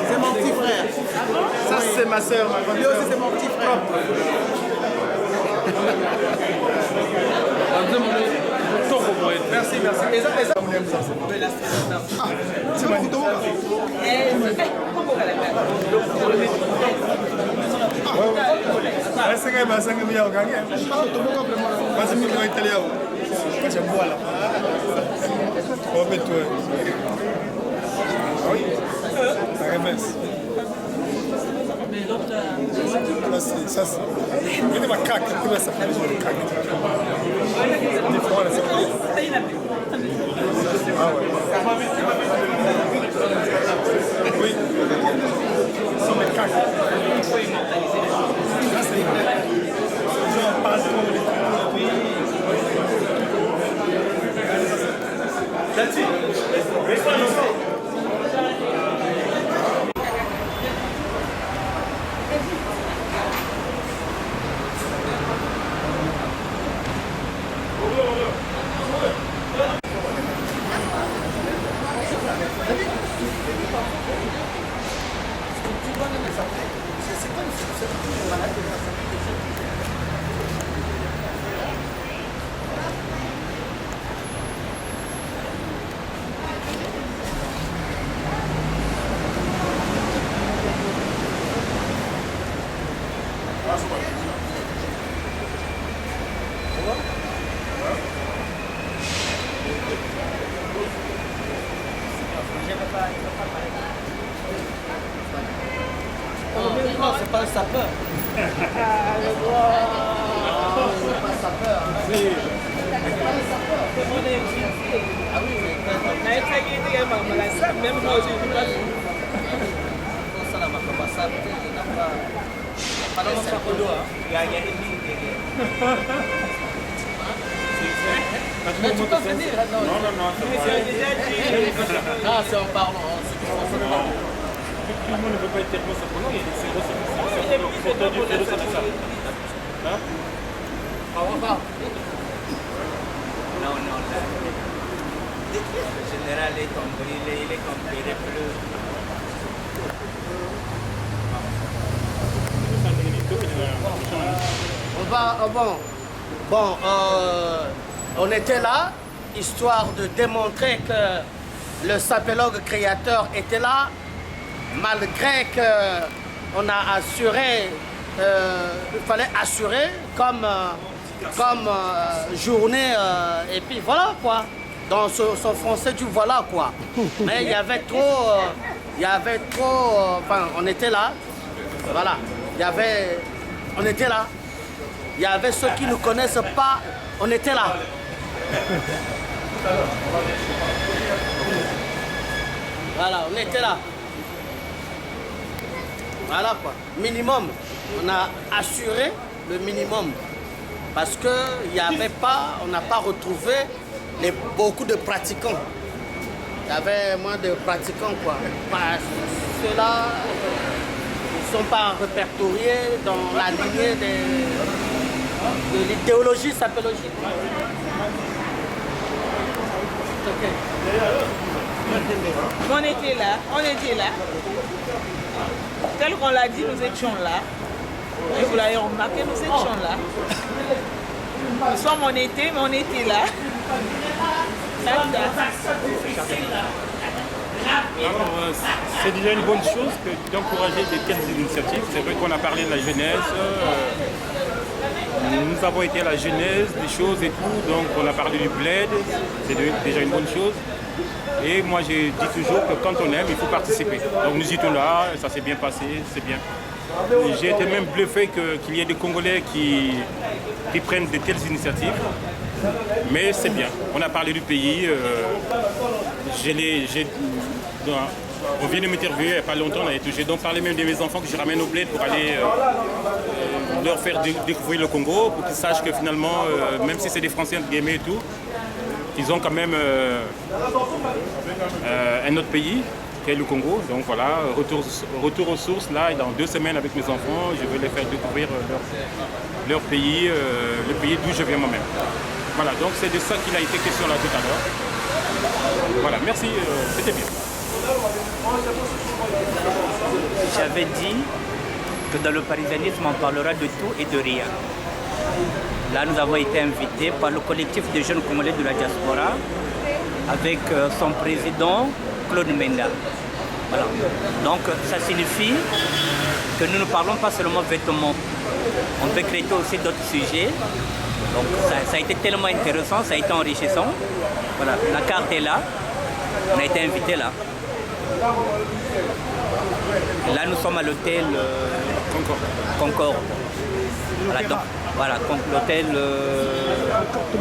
c'est mon petit frère. Ça, c'est ma soeur. Lui aussi, c'est mon petit frère. Merci, merci. C'est mon photo. Ça, c'est. Il va craquer, il va s'appeler le crack. Ah ouais. Oui. Ils sont des craques. Ça, c'est vrai. Je passe pour les That's it. Non, c'est pas un sapeur. C'est pas un sapeur. Ah oui, même moi aussi, je pas ça n'a pas ça, il n'a pas de sapeur. Il y a des lignes. Mais tu peux venir. Non. Ah, c'est en parlant. Tout le monde ne peut pas être tellement surprenant, il y a des zéros sur ça. Hein? Non, le général est tombé, il est tombé plus. On était là, histoire de démontrer que le sapélogue créateur était là, malgré qu'on a assuré, il fallait assurer comme journée, et puis voilà quoi. Dans son français du voilà quoi. Mais il y avait trop, enfin on était là, voilà, on était là. Il y avait ceux qui ne connaissent pas, on était là. Voilà, on était là. Voilà quoi, minimum. On a assuré le minimum. Parce qu'il n'y avait pas, on n'a pas retrouvé beaucoup de pratiquants. Il y avait moins de pratiquants quoi. Ceux-là ne sont pas répertoriés dans la lignée de l'idéologie sapéologique. Okay. On était là. Tel qu'on l'a dit, nous étions là. Et vous l'avez remarqué, nous étions là. Nous sommes en été, mais on était là. C'est déjà une bonne chose d'encourager de telles initiatives. C'est vrai qu'on a parlé de la jeunesse. Nous avons été à la genèse des choses et tout, donc on a parlé du bled, c'est déjà une bonne chose. Et moi je dis toujours que quand on aime, il faut participer. Donc nous étions là, ça s'est bien passé, c'est bien. J'ai été même bluffé qu'il y ait des Congolais qui prennent de telles initiatives. Mais c'est bien, on a parlé du pays, on vient de m'interviewer il n'y a pas longtemps, j'ai donc parlé même de mes enfants que je ramène au bled pour aller leur faire découvrir le Congo, pour qu'ils sachent que finalement, même si c'est des Français entre guillemets et tout, ils ont quand même un autre pays, qui est le Congo. Donc voilà, retour aux sources, là, et dans 2 semaines avec mes enfants, je vais les faire découvrir leur pays, le pays d'où je viens moi-même. Voilà, donc c'est de ça qu'il a été question là tout à l'heure. Voilà, merci, c'était bien. J'avais dit que dans le parisianisme, on parlera de tout et de rien. Là, nous avons été invités par le collectif des jeunes Congolais de la diaspora avec son président, Claude Menda. Voilà. Donc, ça signifie que nous ne parlons pas seulement vêtements. On peut traiter aussi d'autres sujets. Donc, ça a été tellement intéressant, ça a été enrichissant. Voilà, la carte est là. On a été invités là. Là, nous sommes à l'hôtel Concorde. Voilà, l'hôtel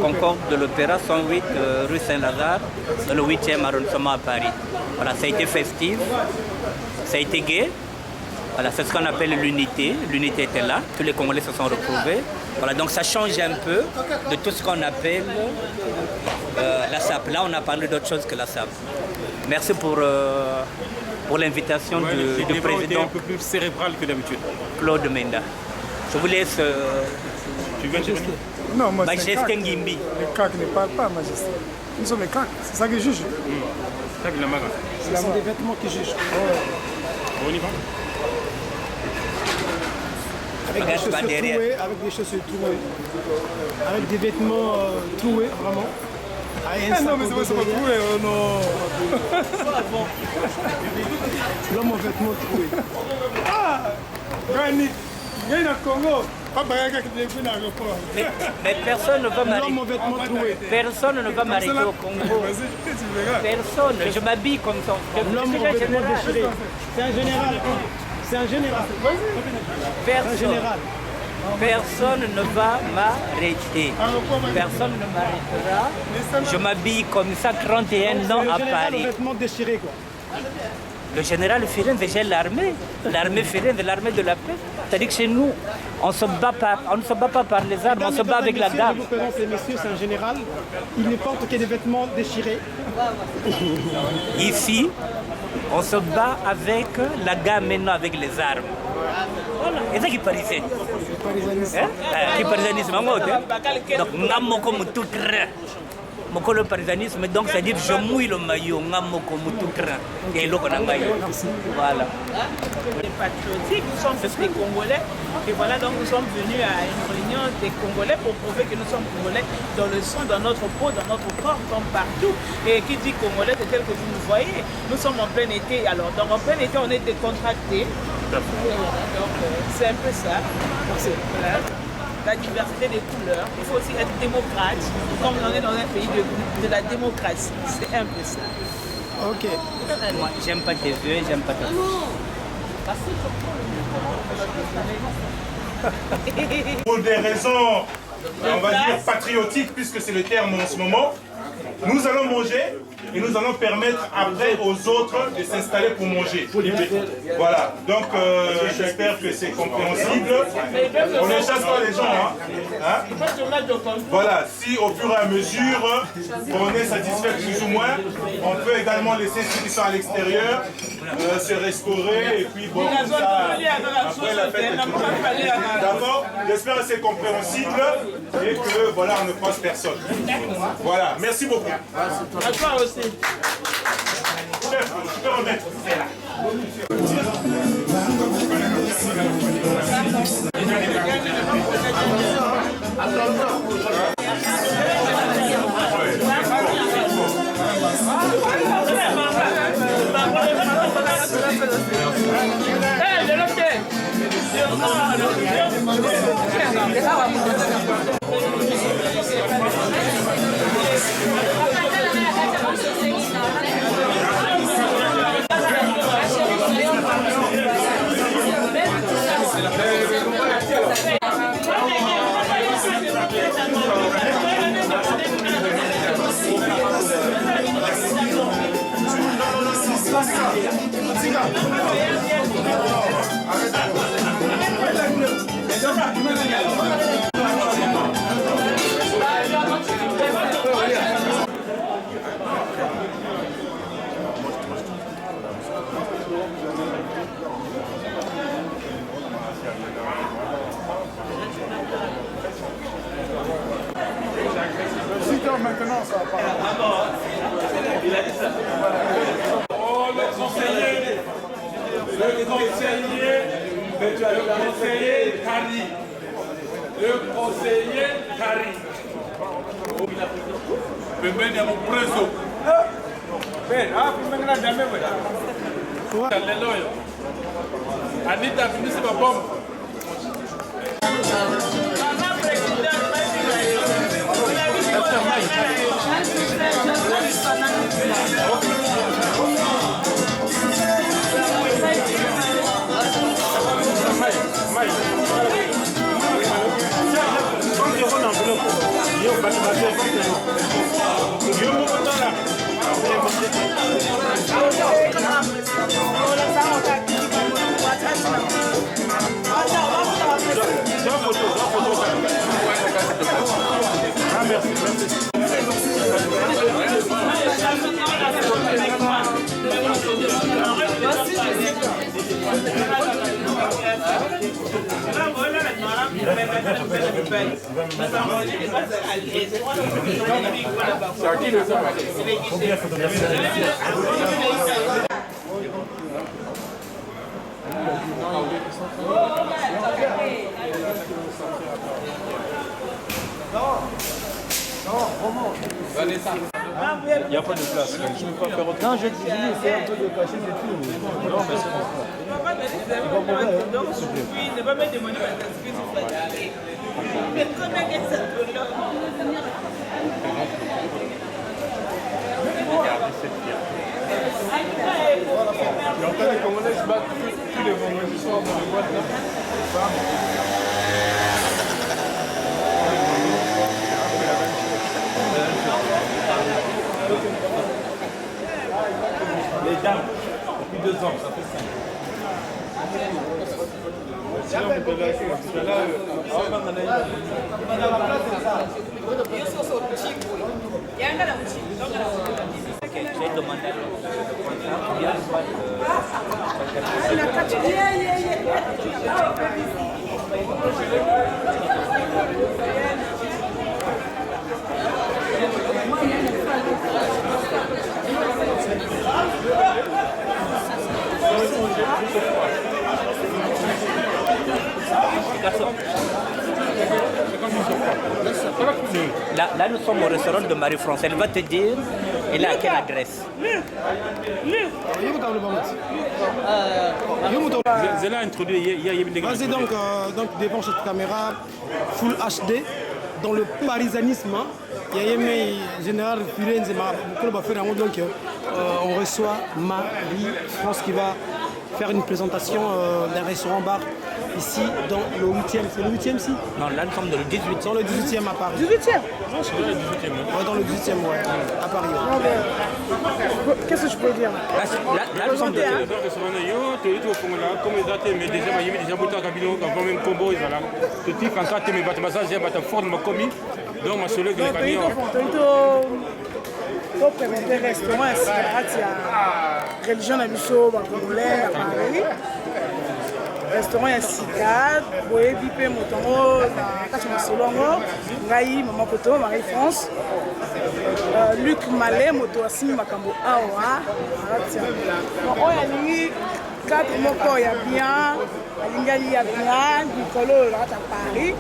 Concorde de l'Opéra 108 rue Saint-Lazare, dans le 8e arrondissement à Paris. Voilà, ça a été festif, ça a été gai. Voilà, c'est ce qu'on appelle l'unité. L'unité était là, tous les Congolais se sont retrouvés. Voilà, donc ça change un peu de tout ce qu'on appelle la SAP. Là, on a parlé d'autre chose que la SAP. Merci pour l'invitation du président. Un peu plus cérébral que d'habitude. Claude Menda. Je vous laisse. Tu viens de chez Non, moi, Majesté c'est Ngimbi. Les CAC ne parlent pas, Majesté. Nous sommes les CAC, c'est ça qui juge. C'est des vêtements qui jugent. On y va. Avec des chaussures trouées, avec des vêtements troués, vraiment. Non, mais c'est pas troué, non. L'homme en vêtements troués. Ah, Granit, il y a un Congo. Mais personne ne va m'arrêter. L'homme en vêtements troués. Personne ne va m'arrêter au Congo. Personne. Je m'habille comme ça. L'homme en vêtements déchirés. C'est un général. C'est un général. Personne ne va m'arrêter. Personne ne m'arrêtera. Je m'habille comme ça 31 ans à Paris. Déchiré, quoi. Le général Firenze, c'est l'armée. L'armée Firenze, l'armée de la paix. C'est-à-dire que chez nous, on ne se bat pas par les armes, on se bat avec la garde. Je vous présente ces messieurs, c'est un général. Il ne porte que des vêtements déchirés. Ici, on se bat avec la gamme maintenant, avec les armes. Voilà. Et ça qui est parisien. Qui est parisanisme. Donc, nous sommes tout train. Le parisanisme, donc c'est-à-dire je mouille le maillot, et voilà. Les patriotiques, nous sommes tous des Congolais, et voilà donc nous sommes venus à une réunion des Congolais pour prouver que nous sommes Congolais dans le sang, dans notre peau, dans notre corps, comme partout. Et qui dit Congolais, c'est tel que vous nous voyez. Nous sommes en plein été, alors donc en plein été on est décontractés. Donc c'est un peu ça. Voilà. La diversité des couleurs, il faut aussi être démocrate, comme on est dans un pays de la démocratie, c'est un peu ça. Ok. Moi, j'aime pas tes yeux, j'aime pas ta bouche. Pour des raisons, on va dire, patriotiques, puisque c'est le terme en ce moment, nous allons manger et nous allons permettre après aux autres de s'installer pour manger. Voilà, donc j'espère que c'est compréhensible. On ne chasse pas les gens. Voilà, si au fur et à mesure on est satisfait plus ou moins, on peut également laisser ceux qui sont à l'extérieur se restaurer et puis bon, comme ça, après la fête. D'accord? J'espère que c'est compréhensible et que voilà, on ne croise personne. Voilà, merci beaucoup. À toi aussi. Chef, je peux remettre. Maintenant, ça va pas. Oh, le conseiller, Kari. Le conseiller Kari. Pembeni ya mpreso. Pembeni na dame wewe. Haleluya. Anita finisi babom. Il n'y a pas de place, donc je ne peux pas faire autre chose. Non, je dis, c'est un peu de cacher, c'est tout. Non, mais c'est il y a encore des Congolais se battent tous les vendredis soirs dans les boîtes là. Les dames, depuis 2 ans, ça fait 5. Sinon, vous devez acheter, parce que là, j'ai demandé Là, nous sommes au restaurant de Marie-France. Elle va te dire, elle est à quelle adresse? Vas-y donc devant cette caméra Full HD dans le parisanisme. Il y a aimé général Firenze, donc on reçoit Marie-France qui va faire une présentation d'un restaurant-bar ici dans le 8e. C'est le 8e ici? Non, là nous sommes dans le 18e. Dans le 18e à Paris. 18e? Ouais, dans le 18e, ouais, à Paris. Ouais. Qu'est-ce que je peux dire? Là nous sommes dans le présenter restaurant à religion na biso bacongolais à Paris. Restaurant ya Cicade, boyebi pe motongo na kati masolo yango ngai Mama Poto Marie-France, Luc Malé moto asimi makambo awa aratia oyo alingi cadre moko ya bien alingi alia bien likolo nakati ya Paris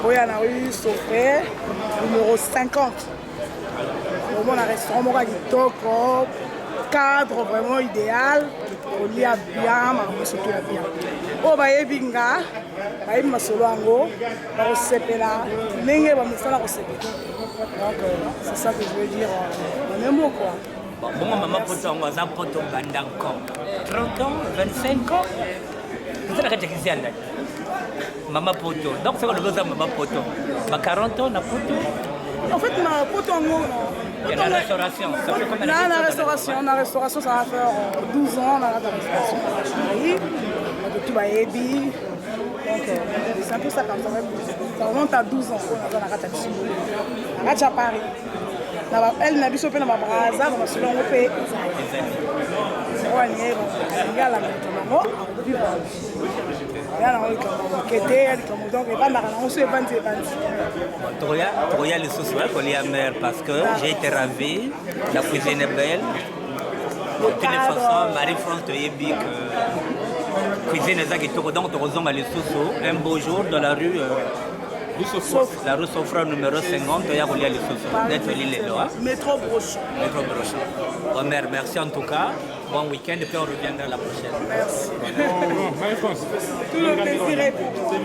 oyo na rue Sofre numéro 50. On a un restaurant moko ya kitoko, cadre vraiment idéal, olia bien, surtout la bien. Oh bayebi nga, bayebi masolo yango, bakosepela ndenge bamesala kosepela. Donc c'est ça que je veux dire en un mot quoi. Bon, Mama Poto yango aza poto banda encore 30 ans, 25 ans. C'est la catégorie andaki. Mama Poto. Donc c'est quoi le besoin Mama Poto? Ba 40 ans na Poto. En fait, ma Poto yango il y a la restauration. Ça fait combien de temps? La restauration, ça va faire 12 ans. On a la restauration à Paris. Tout va aider. Donc, c'est un peu ça comme ça. Ça remonte à 12 ans. On a la restauration. La restauration à Paris. Elle n'a pas de ma braza, mais selon le pays. C'est quoi, il y a la maison. Troya le soir pour les mères parce que j'ai été ravi, la cuisine est belle. De toutes les façons, Marie-France te dit que cuisine est agitée. Donc, tu as un beau jour dans la rue. La rue Sofra numéro 50, il y a les sous. Métro Brochon. Métro Brochon. Omer, merci en tout cas. Bon week-end et puis on reviendra la prochaine. Merci. Tout le plaisir est pour toi.